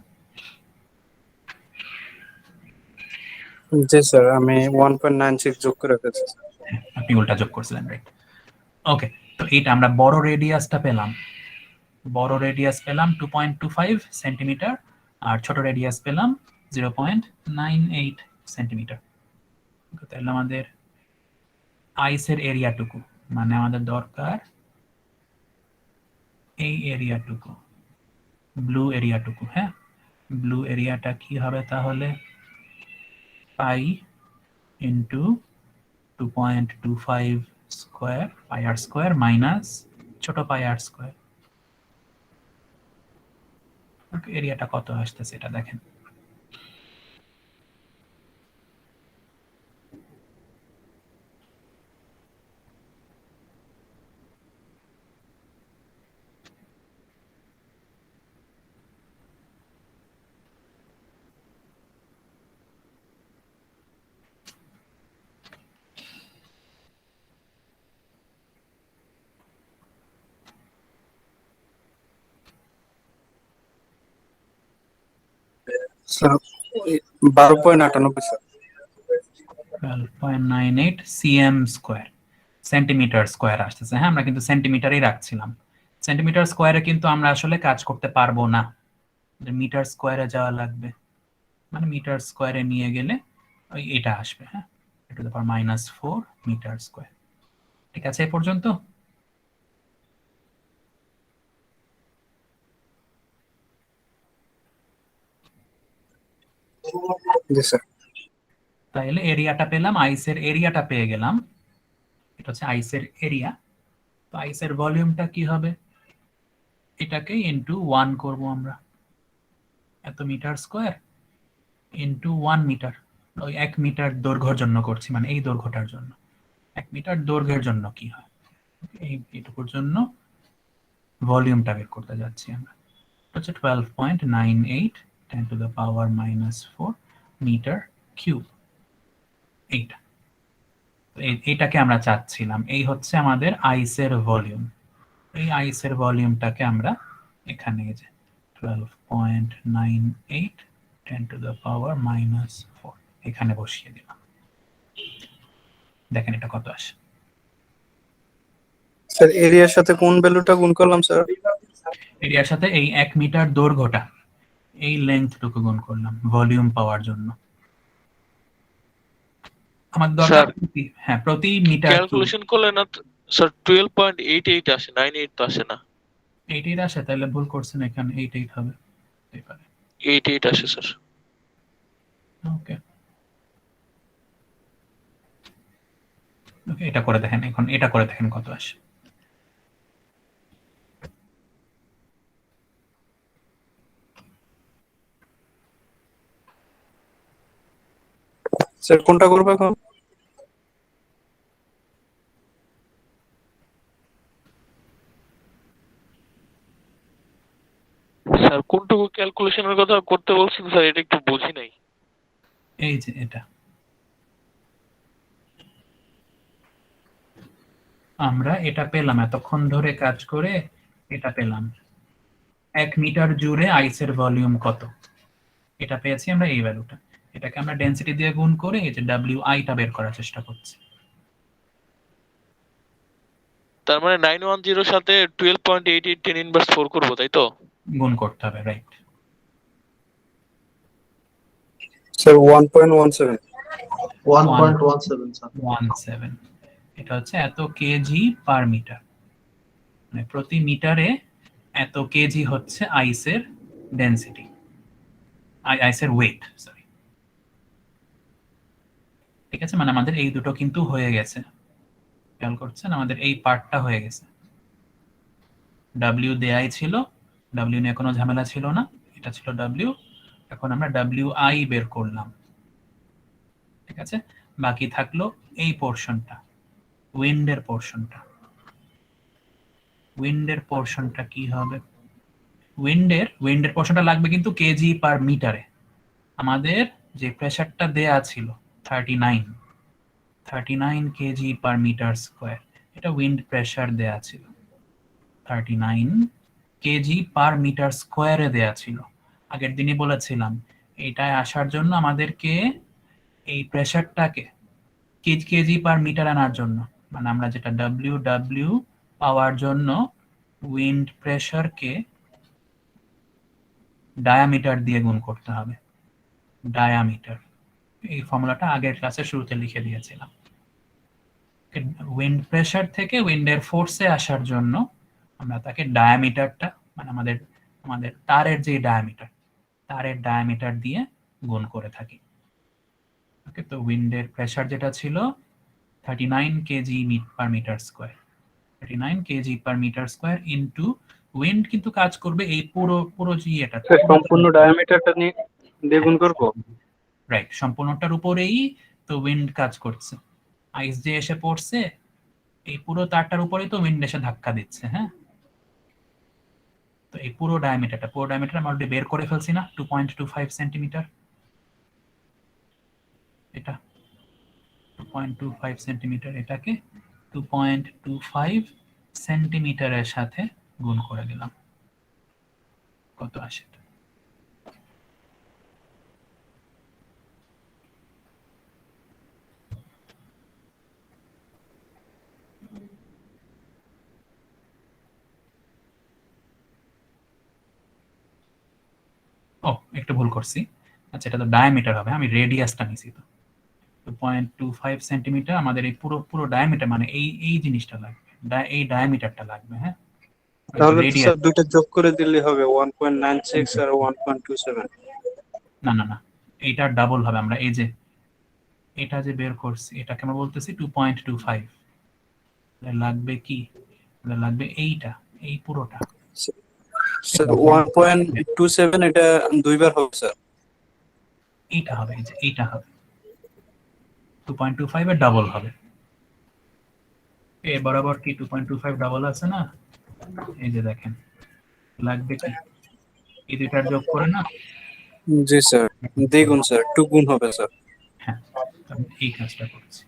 জি স্যার, আমি 1.96 যোগ করে রেখেছি। আপনি উল্টা যোগ করছিলেন, রাইট। ওকে, তো এইটা আমরা বড় রেডিয়াসটা পেলাম, বড় রেডিয়াস পেলাম 2.25 সেন্টিমিটার, আর ছোট রেডিয়াস পেলাম 0.98 সেন্টিমিটার। তাহলে আমাদের আইসের এরিয়াটুকু, মানে আমাদের দরকার এই এরিয়াটুকু, ব্লু এরিয়াটুকু। হ্যাঁ, ব্লু এরিয়াটা কি হবে তাহলে, পাই ইন্টু 2.25 স্কোয়ার, পাই আর স্কোয়ার মাইনাস ছোট পাই আর স্কোয়ার। এরিয়াটা কত আসতেছে এটা দেখেন, sir 12.98 sir. 12.98 CM square, centimetre square আসতেছে। হ্যাঁ, আমরা কিন্তু সেন্টিমিটারই রাখছিলাম। সেন্টিমিটার স্কোয়ারে কিন্তু আমরা আসলে কাজ করতে পারবো না, মিটার স্কোয়ারে যাওয়া লাগবে। মানে মিটার স্কোয়ারে নিয়ে গেলে ওই এটা আসবে। হ্যাঁ, to the power -4 metre square. ঠিক আছে এ পর্যন্ত? জি স্যার। তাহলে এরিয়াটা পেলাম, আইসের এরিয়াটা পেয়ে গেলাম। এটা হচ্ছে আইসের এরিয়া। তো আইসের ভলিউমটা কি হবে? এটাকে ইনটু 1 করব আমরা। এত মিটার স্কোয়ার ইনটু 1 মিটার। ওই 1 মিটার দৈর্ঘ্যের জন্য করছি, মানে এই দৈর্ঘ্যটার জন্য। 1 মিটার দৈর্ঘ্যের জন্য কি হয়, এইটুকুর জন্য ভলিউমটা বের করতে যাচ্ছি আমরা। হচ্ছে 12.98 10 to the power -4 metre cube. এইটা, এইটাকে আমরা চাচ্ছিলাম। এই হচ্ছে আমাদের আইসের ভলিউম। এই আইসের ভলিউমটাকে আমরা এখানে এই যে 12.98 10 টু দ্য পাওয়ার -4 এখানে বসিয়ে দিলাম। দেখেন এটা কত আসে। স্যার এরিয়ার সাথে কোন ভ্যালুটা গুণ করলাম স্যার? এরিয়ার সাথে এই 1 মিটার দৈর্ঘ্যটা, এই লেন্থটুকু গুণ করলাম ভলিউম পাওয়ার জন্য। আমার দরকার স্যার হ্যাঁ প্রতি মিটার কিউব। ক্যালকুলেশন করলে না তো- স্যার 12.88 আসে, 98 তো আসে না। 88 আসে, তাহলে ভুল করছেন, এখানে 88 হবে। হতে পারে। 88 আসে স্যার। ওকে ওকে, এটা করে দেখেন, এখন এটা করে দেখেন কত আসে। স্যার কোনটা করবো এখন? স্যার কোনটুকু ক্যালকুলেশনের কথা করতে বলছেন স্যার, এটা একটু বুঝি নাই। এই যে এটা আমরা এটা পেলাম, এতক্ষণ ধরে কাজ করে এটা পেলাম। 1 মিটার জুড়ে আইসের ভলিউম কত, এটা পেয়েছি আমরা, এই ভ্যালুটা। এটাকে আমরা ডেনসিটি দিয়ে গুণ করে এই যে WI টা বের করার চেষ্টা করছি। তার মানে 910 এর সাথে 12.88 10 ইনভার্স 4 করবো, তাই তো? গুণ করতে হবে, রাইট। স্যার 1.17। 1.17 স্যার। 17, এটা হচ্ছে এত কেজি পার মিটার। মানে প্রতি মিটারে এত কেজি হচ্ছে আইসের ডেনসিটি, আইসের ওয়েট, সরি। ঠিক আছে, মানে আমাদের এই দুটো কিন্তু হয়ে গেছে। খেয়াল করছেন, আমাদের এই পার্টটা হয়ে গেছে। ডাব্লিউ দেয়াই ছিল, ডাব্লিউ নিয়ে কোনো ঝামেলা ছিল না, এটা ছিল ডাব্লিউ। এখন আমরা WI বের করলাম। ঠিক আছে, বাকি থাকলো এই পোর্শনটা, উইন্ডের পোর্শনটা। উইন্ডের পোর্শনটা কি হবে? উইন্ডের পোর্শনটা লাগবে কিন্তু কেজি পার মিটারে। আমাদের যে প্রেসারটা দেয়া ছিল 39 কেজি পার মিটার স্কোয়ার, এটা উইন্ড প্রেসার দেয়া ছিল 39 কেজি পার মিটার স্কোয়ারে দেয়া ছিল। আগের দিনই বলেছিলাম এটায় আসার জন্য আমাদেরকে এই প্রেসারটাকে কেজি পার মিটার আনার জন্য, মানে আমরা যেটা ডব্লিউ পাওয়ার জন্য উইন্ড প্রেসারকে ডায়ামিটার দিয়ে গুণ করতে হবে। ডায়ামিটার, এই ফর্মুলাটা আগের ক্লাসের শুরুতে লিখে দিয়েছিলাম। উইন্ড প্রেসার থেকে উইন্ডের ফোর্সে আসার জন্য আমরা তাকে ডায়ামিটারটা, মানে আমাদের আমাদের তারের যে ডায়ামিটার, তারের ডায়ামিটার দিয়ে গুণ করে থাকি। ওকে, তো উইন্ডের প্রেসার যেটা ছিল 39 KG per metre square, 39 KG per metre square into wind কিন্তু কাজ করবে এই পুরো পুরো যে এটা, স্যার সম্পূর্ণ ডায়ামিটারটা নিয়ে দিয়ে গুণ করবো? রাইট, সম্পূর্ণটার উপরেই তো উইন্ড কাজ করছে। আইস যে এসে পড়ছে এই পুরো তারটার উপরেই তো উইন্ড এসে ধাক্কা দিচ্ছে। হ্যাঁ, তো এই পুরো ডায়ামিটারটা, পুরো ডায়ামিটার আমরা অলরেডি বের করে ফেলছি না, 2.25 সেন্টিমিটার। এটা 2.25 সেন্টিমিটার, এটাকে 2.25 সেন্টিমিটারের সাথে গুণ করে দিলাম। কত আসে? ও একটু ভুল করছি। আচ্ছা, এটা তো ডায়ামিটার হবে, আমি রেডিয়াসটা নিছি। তো 2.25 সেন্টিমিটার আমাদের এই পুরো পুরো ডায়ামিটার, মানে এই এই জিনিসটা লাগবে, এই ডায়ামিটারটা লাগবে। হ্যাঁ, তাহলে তো রেডিয়াস। স্যার দুইটা যোগ করে দিলে হবে 1.96 আর 1.27। না না না, এইটা ডাবল হবে। আমরা এই যে এটা যে বের করছি, এটাকে আমরা বলতেছি 2.25। লাগবে কি? লাগবে এইটা, এই পুরোটা। স্যার 1.27 এটা দুইবার হবে স্যার। এইটা হবে, এই যে এইটা হবে 2.25 এর ডাবল হবে। এ বরাবর কি 2.25 ডাবল আছে না? এই যে দেখেন, লাগবে কি? এই দুইটার যোগ করে না? জি স্যার, দ্বিগুণ স্যার, 2 গুণ হবে স্যার। হ্যাঁ, আমি এই কাজটা করছি।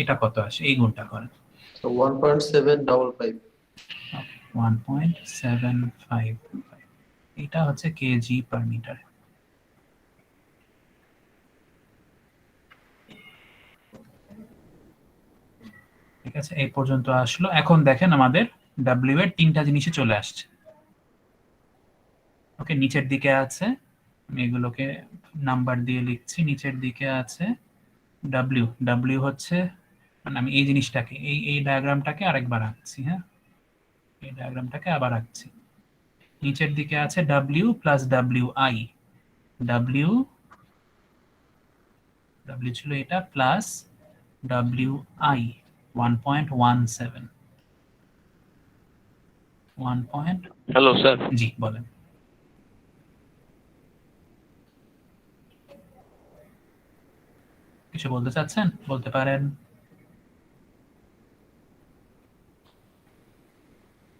এটা কত আসে? এই গুণটা করেন। So 1.755. 1.755, এটা হচ্ছে কেজি পার মিটার। ঠিক আছে, এই পর্যন্ত আসলো। এখন দেখেন আমাদের ডাব্লিউ এর তিনটা জিনিসই চলে আসছে। ওকে, নিচের দিকে আছে, আমি এগুলোকে নাম্বার দিয়ে লিখছি। নিচের দিকে আছে ডাব্লিউ। ডাব্লিউ হচ্ছে, মানে আমি এই জিনিসটাকে, এই ডায়াগ্রামটাকে আরেকবার আঁকছি। হ্যাঁ, এই ডায়াগ্রামটাকে আবার আঁকছি। নিচের দিকে আছে W plus W I. W W ছিল এটা, plus W I 1.17। 1. Hello sir, জি বলেন। কিছু বলতে চাচ্ছেন? বলতে পারেন।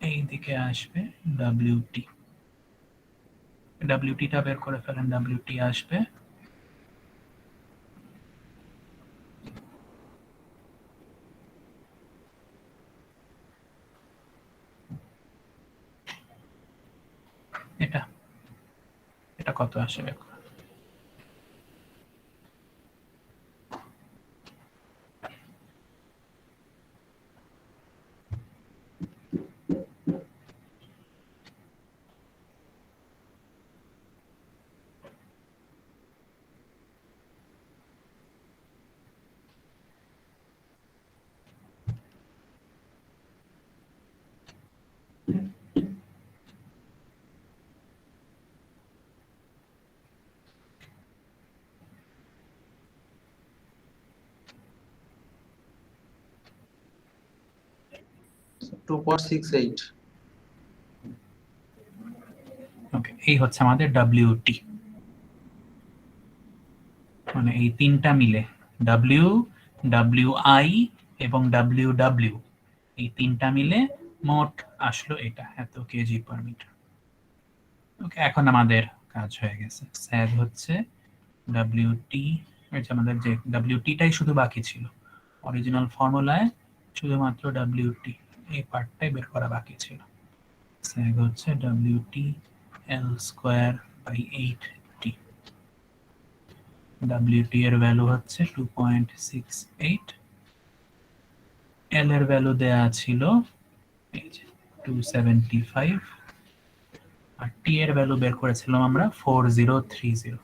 এই দিকে আসবে ডাব্লিউটি। ডাব্লিউটিটা বের করে ফেলেন। ডাব্লিউটি আসবে এটা। এটা কত আসে বের করে? So 2.68. ওকে, এই হচ্ছে আমাদের ডাব্লিউটি। মানে এই তিনটা মিলে ডাব্লিউ, ডাব্লিউ আই এবং ডাব্লিউ ডাব্লিউ, এই তিনটা মিলে মোট আসলো এটা, এত কেজি পার মিটার। ওকে, এখন আমাদের কাজ হয়ে গেছে। স্যাগ হচ্ছে ডাব্লিউটি। আমাদের যে ডাব্লিউটিটাই শুধু বাকি ছিল, অরিজিনাল ফর্মুলায় শুধুমাত্র ডাব্লিউটি এই পার্টটাই বের করা বাকি ছিল। স্যাগ হচ্ছে ডাব্লিউটি এল স্কোয়ার বাই 8টি। ডাব্লিউটি এর ভ্যালু হচ্ছে 2.68। এল এর ভ্যালু দেয়া ছিল এই যে 275, আর টি এর ভ্যালু বের করেছিলাম আমরা 4030।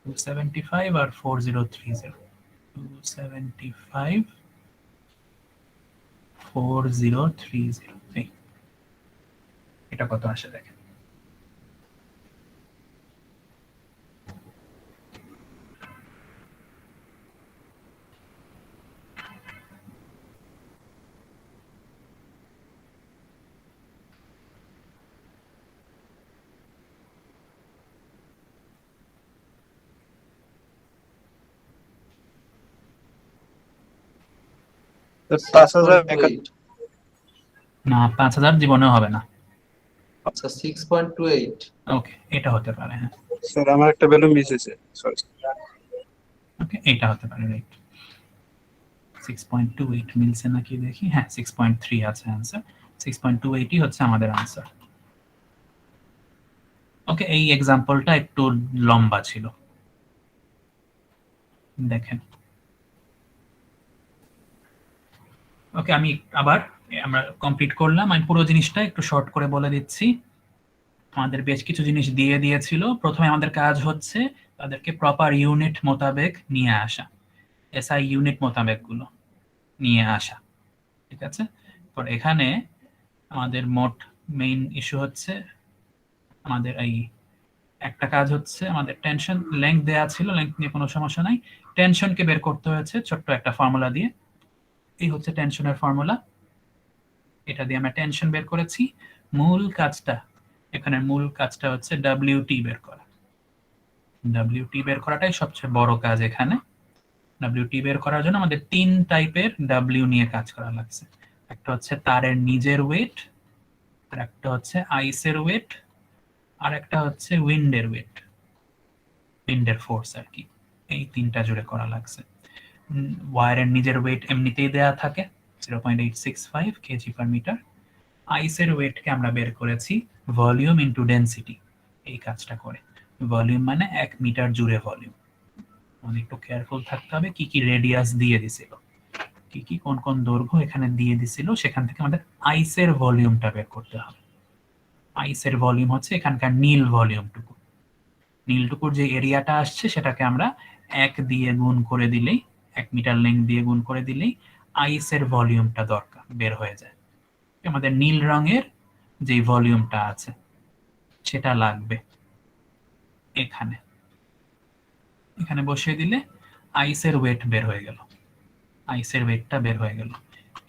275 আর 4030, 275 4030। এটা কত আসে দেখেন। স্যার 5000 না, 5000 জীবনেও হবে না। আচ্ছা 6.28. ওকে, এটা হতে পারে। হ্যাঁ, স্যার আমার একটা ভ্যালু মিস হয়েছে, সরি। ওকে, এটা হতে পারে। রাইট, 6.28 মিলছে নাকি দেখি। হ্যাঁ, 6.3 আছে आंसर। 6.28ই হচ্ছে আমাদের आंसर। ওকে, এই एग्जांपलটা একটু লম্বা ছিল, দেখেন। ওকে, আমি আবার আমরা কমপ্লিট করলাম। আমি পুরো জিনিসটা একটু শর্ট করে বলে দিচ্ছি। আমাদের বেশ কিছু জিনিস দিয়ে দিয়েছিল। প্রথমে আমাদের কাজ হচ্ছে তাদেরকে প্রপার ইউনিট মোতাবেক নিয়ে আসা, এসআই ইউনিট মোতাবেক গুলো নিয়ে আসা, ঠিক আছে। তো এখানে আমাদের মোট মেইন ইস্যু হচ্ছে আমাদের এই একটা কাজ হচ্ছে আমাদের টেনশন লেংথ দেয়া ছিল, লেংথ নিয়ে কোনো সমস্যা নাই, টেনশনকে বের করতে হয়েছে ছোট্ট একটা ফর্মুলা দিয়ে। এই হচ্ছে টেনশনের ফর্মুলা, এটা দিয়ে আমরা টেনশন বের করেছি। মূল কাজটা এখানে মূল কাজটা হচ্ছে ডব্লিউটি বের করা। ডব্লিউটি বের করাটাই সবচেয়ে বড় কাজ এখানে। ডব্লিউটি বের করার জন্য আমাদের 3 টাইপের ডব্লিউ নিয়ে কাজ করা লাগছে। একটা হচ্ছে তারের নিজের ওয়েট, আর একটা হচ্ছে আইসের ওয়েট, আর একটা হচ্ছে উইন্ডের ওয়েট, উইন্ডের ফোর্স আর কি। এই 3টা জুড়ে করা লাগছে। ওয়্যারের নিজের ওয়েট এমনিতেই দেয়া থাকে 0.865 কেজি পার মিটার। আইসের ওয়েটকে আমরা বের করেছি ভলিউম ইনটু ডেনসিটি, এই কাজটা করে। ভলিউম মানে 1 মিটার জুড়ে ভলিউম। আমাদের একটু কেয়ারফুল থাকতে হবে কি কি রেডিয়াস দিয়ে দিছিল, কি কি কোন কোন দৈর্ঘ্য এখানে দিয়ে দিছিল, সেখান থেকে আমাদের আইসের ভলিউমটা বের করতে হবে। আইসের ভলিউম হচ্ছে এখানকার নীল ভলিউমটুকু। নীলটুকুর যে এরিয়াটা আসছে সেটাকে আমরা 1 দিয়ে গুণ করে দিলেই, 1 মিটার লেংথ দিয়ে গুণ করে দিলেই আইসের ভলিউমটা দরকার বের হয়ে যায়। আমাদের নীল রঙের যে ভলিউমটা আছে সেটা লাগবে এখানে। এখানে বসিয়ে দিলে আইসের ওয়েট বের হয়ে গেল, আইসের ওয়েটটা বের হয়ে গেল।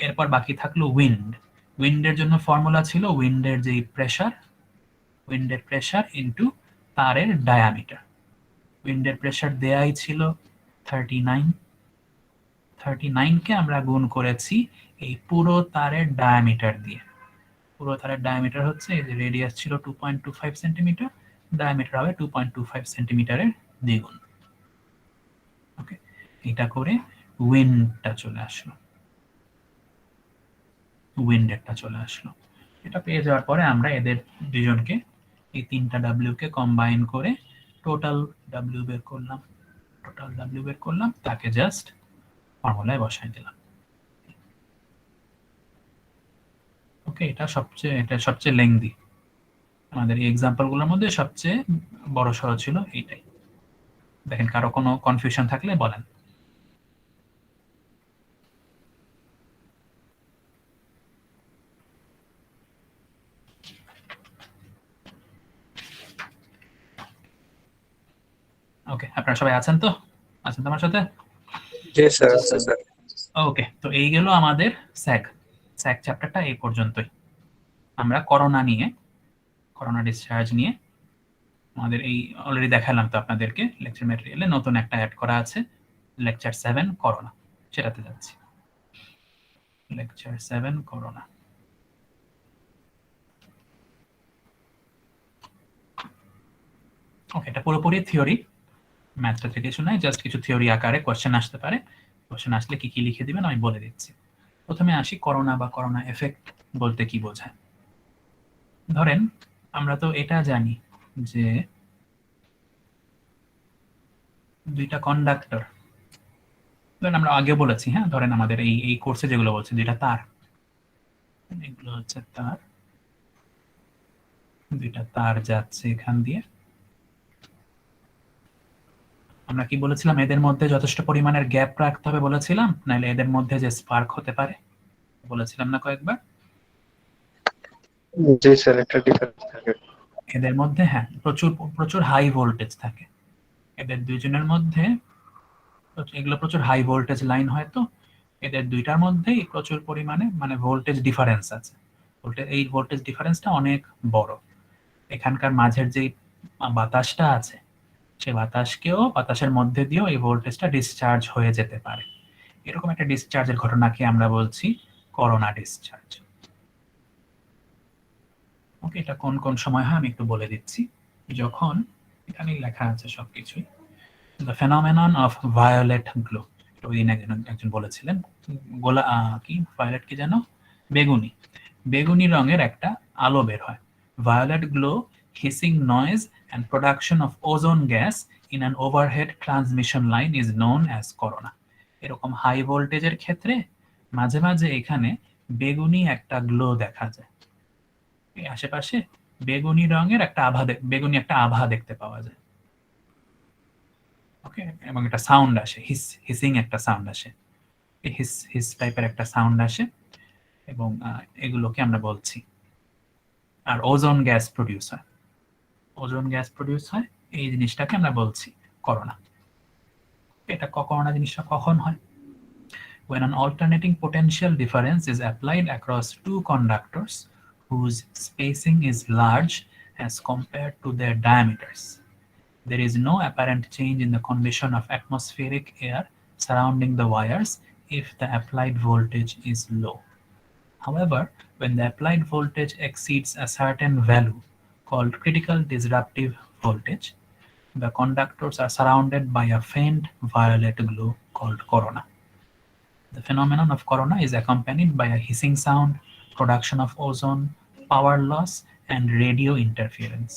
এরপর বাকি থাকলো উইন্ড। উইন্ডের জন্য ফর্মুলা ছিল উইন্ডের যে প্রেসার, উইন্ডের প্রেসার ইনটু তারের ডায়ামিটার। উইন্ডের প্রেসার দেয়াই ছিল 39, 39কে আমরা গুণ করেছি এই পুরো তারের ডায়ামিটার দিয়ে। পুরো তারের ডায়ামিটার হচ্ছে, এই যে রেডিয়াস ছিল 2.25 সেন্টিমিটার, ডায়ামিটার হবে 2.25 সেন্টিমিটারের দ্বিগুণ। ওকে, এটা করে উইন্ডটা চলে আসলো, উইন্ডেরটা চলে আসলো। এটা পেয়ে যাওয়ার পরে আমরা এদের দুজনকে, এই 3টা ডাব্লিউ কে কম্বাইন করে টোটাল ডাব্লিউ বের করলাম। টোটাল ডাব্লিউ বের করলাম, তাকে জাস্ট ফর্মুলায় বসাই দিলাম। ওকে, এটা সবচেয়ে লেংদি, আমাদের এই এক্সাম্পল গুলোর মধ্যে সবচেয়ে বড় সড় ছিল এইটাই। দেখেন কারো কোনো কনফিউশন থাকলে বলেন। ওকে, আপনারা সবাই আছেন তো? আছেন তো আমার সাথে? জি স্যার, জি, আছে স্যার। স্যার। ওকে, তো এই গেল আমাদের স্যাগ চ্যাপ্টারটা এই পর্যন্তই। আমরা করোনা নিয়ে, করোনা ডিসচার্জ নিয়ে আমাদের এই অলরেডি দেখালাম তো আপনাদেরকে লেকচার ম্যাটেরিয়ালে নতুন একটা অ্যাড করা আছে, লেকচার 7 করোনা, সেটাতে যাচ্ছি। Lecture 7 corona. ওকে, এটা পুরোপুরি থিওরি, ম্যাথটা থেকে কিছু নাই, জাস্ট কিছু থিওরি আকারে কোশ্চেন আসতে পারে। কোশ্চেন আসলে কি কি লিখে দিবেন আমি বলে দিচ্ছি। প্রথমে আসি করোনা বা করোনা এফেক্ট বলতে কি বোঝায়। ধরেন আমরা তো এটা জানি যে দুইটা কন্ডাক্টর, ধরেন আমরা আগে বলেছি, হ্যাঁ, ধরেন আমাদের এই কোর্সে যেগুলো বলছে দুইটা তার, এগুলো হচ্ছে তার, দুইটা তার যাচ্ছে এখান দিয়ে। আমরা কি বলেছিলাম, এদের মধ্যে যথেষ্ট পরিমাণের গ্যাপ রাখতে হবে বলেছিলাম, নাহলে এদের মধ্যে যে স্পার্ক হতে পারে বলেছিলাম না কয়েকবার। জি স্যার, একটা ডিফারেন্স থাকে। এদের মধ্যে হ্যাঁ প্রচুর প্রচুর হাই ভোল্টেজ থাকে এদের দুইজনের মধ্যে, এগুলো প্রচুর হাই ভোল্টেজ লাইন হয়, তো এদের দুইটার মধ্যেই প্রচুর পরিমাণে মানে ভোল্টেজ ডিফারেন্স আছে। এই ভোল্টেজ ডিফারেন্সটা অনেক বড়। এখানকার মাঝের যে বাতাসটা আছে সেই বাতাসের মধ্যে দিয়েও এই ভোল্টেজটা ডিসচার্জ হয়ে যেতে পারে। এরকম একটা ডিসচার্জের ঘটনাকে আমরা বলছি করোনা ডিসচার্জ। ওকে, এটা কোন কোন সময় হয় আমি একটু বলে দিচ্ছি। যখন এখানেই লেখা আছে সবকিছুই, the phenomenon of violet glow, ওই দিন একজন বলেছিলেন কি ভায়োলেট কি যেন, বেগুনি, বেগুনি রঙের একটা আলো বের হয়। Violet glow, hissing noise and production of ozone gas in an overhead transmission line is known as corona. এরকম হাই ভোল্টেজের ক্ষেত্রে মাঝে মাঝে এখানে বেগুনি একটা গ্লো দেখা যায়। এই আশেপাশে বেগুনি রঙের একটা বেগুনি একটা আভা দেখতে পাওয়া যায়। ওকে, এবং একটা সাউন্ড আসে, হিসিং একটা সাউন্ড আসে, হিস হিস টাইপের একটা সাউন্ড আসে, এবং এগুলোকে আমরা বলছি। আর ওজোন গ্যাস প্রডিউস হয়, ওজোন গ্যাস প্রডিউস হয়, এই জিনিসটাকে আমরা বলছি করোনা। এটা করোনা জিনিসটা কখন হয়? When an alternating potential difference is applied across two conductors whose spacing is large as compared to their diameters. There is no apparent change in the condition of atmospheric air surrounding the wires if the applied voltage is low. However, when the applied voltage exceeds a certain value called critical disruptive voltage, the conductors are surrounded by a faint violet glow called corona. The phenomenon of corona is accompanied by a hissing sound, production of ozone, power loss, and radio interference.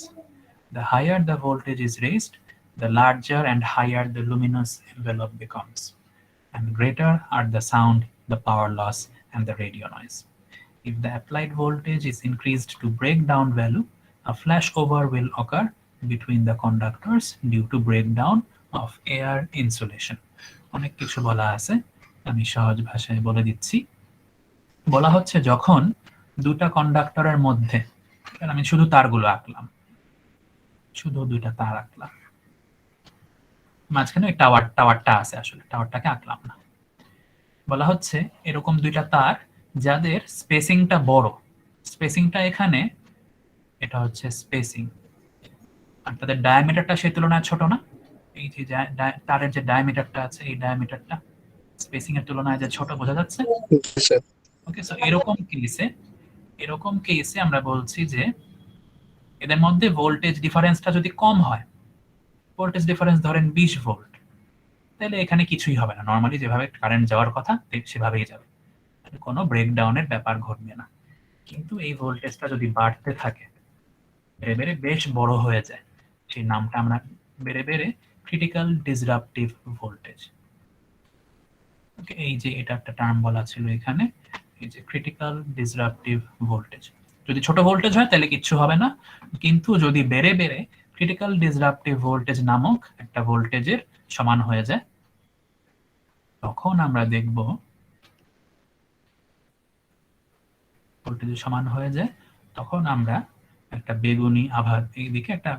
The higher the voltage is raised, the larger and higher the luminous envelope becomes, and greater are the sound, the power loss, and the radio noise. If the applied voltage is increased to breakdown value, a flashover will occur between the conductors due to breakdown of air insulation. অনেক কিছু বলা আছে, আমি সহজ ভাষায় বলে দিচ্ছি। বলা হচ্ছে যখন দুটা কন্ডাক্টরের মধ্যে, আমি শুধু তারগুলো আঁকলাম, শুধু দুইটা তার আঁকলাম, মাঝখানে টাওয়ারটা আছে, আসলে টাওয়ারটাকে আঁকলাম না। বলা হচ্ছে এরকম দুইটা তার যাদের স্পেসিংটা বড়, স্পেসিংটা এখানে, এটা হচ্ছে স্পেসিং, আর তাদের ডায়ামিটারটা সেই তুলনায় ছোট না? এই যে তারের যে ডায়ামিটারটা আছে, এই ডায়ামিটারটা স্পেসিং এর তুলনায় যে ছোট, বোঝা যাচ্ছে? ওকে, সো এরকম কেসে আমরা বলছি যে এদের মধ্যে ভোল্টেজ ডিফারেন্সটা যদি কম হয়, ভোল্টেজ ডিফারেন্স ধরেন 20 ভোল্ট, তাহলে এখানে কিছুই হবে না, নরমালি যেভাবে কারেন্ট যাওয়ার কথা সেভাবেই যাবে, কোনো ব্রেকডাউনের ব্যাপার ঘটবে না। কিন্তু এই ভোল্টেজটা যদি বাড়তে থাকে, বেড়ে বেড়ে বেশ বড় হয়ে যায়, সেই নামটা আমরা বেড়ে বেড়ে ক্রিটিক্যাল ডিসরাপটিভ ভোল্টেজ। ওকে, এই যে এটা একটা টার্ম বলা ছিল এখানে, এই যে ক্রিটিক্যাল ডিসরাপটিভ ভোল্টেজ। যদি ছোট ভোল্টেজ হয় তাহলে কিচ্ছু হবে না, কিন্তু যদি বেড়ে বেড়ে ক্রিটিক্যাল ডিসরাপটিভ ভোল্টেজ নামক একটা ভোল্টেজের সমান হয়ে যায়, তখন আমরা দেখব ভোল্টেজের সমান হয়ে যায়, তখন আমরা একটা বেগুনি আভা, এইদিকে একটা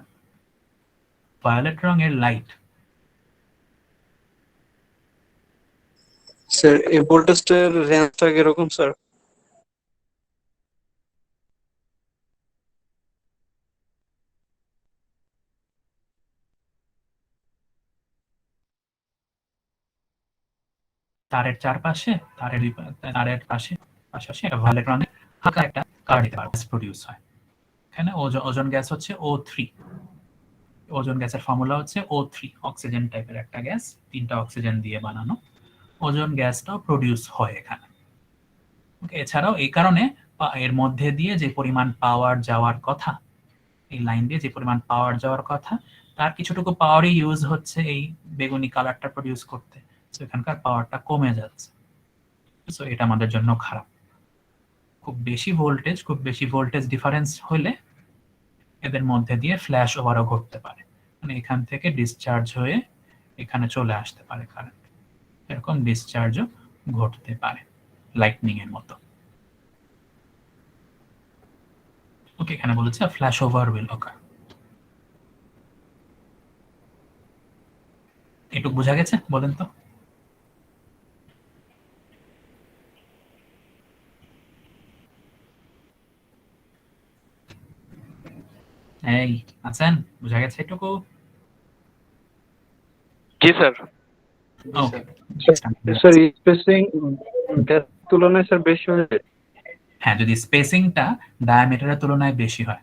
ভায়োলেট রঙের লাইট। স্যার এই ভোল্টেজটার রেঞ্জটা কিরকম স্যার? তারের চারপাশে, তারের পাশাপাশি একটা ভায়োলেট রঙের হালকা একটা কালার দিতে পারবে, প্রডিউস হয়। এখানে ওজোন গ্যাস হচ্ছে O3, ওজোন গ্যাসের ফর্মুলা হচ্ছে O3, অক্সিজেন টাইপের একটা গ্যাস, 3টা অক্সিজেন দিয়ে বানানো। ওজোন গ্যাসটাও প্রডিউস হয় এখানে। ওকে, এছাড়াও এই কারণে এর মধ্যে দিয়ে যে পরিমাণ পাওয়ার যাওয়ার কথা, এই লাইন দিয়ে যে পরিমাণ পাওয়ার যাওয়ার কথা, তার কিছুটুকু পাওয়ারই ইউজ হচ্ছে এই বেগুনি কালারটা প্রডিউস করতে, সো এখানকার পাওয়ারটা কমে যাচ্ছে। সো এটা আমাদের জন্য খারাপ। খুব বেশি ভোল্টেজ ডিফারেন্স হলে এদের মধ্যে দিয়ে ফ্ল্যাশ ওভারও ঘটতে পারে, মানে এখান থেকে ডিসচার্জ হয়ে এখানে চলে আসতে পারে কারেন্ট, এরকম ডিসচার্জও ঘটতে পারে লাইটনিং এর মতো। ওকে, এখানে বলেছে ফ্ল্যাশ ওভার উইল অকার। এটুকু বোঝা গেছে? বলেন তো। এই আছেন? বোঝা গেছে এটুকু? জি স্যার। ওকে, স্যার স্পেসিং গ্যাস তুলনায় স্যার বেশি হয়ে যায়? হ্যাঁ, যদি স্পেসিংটা ডায়ামিটারের তুলনায় বেশি হয়,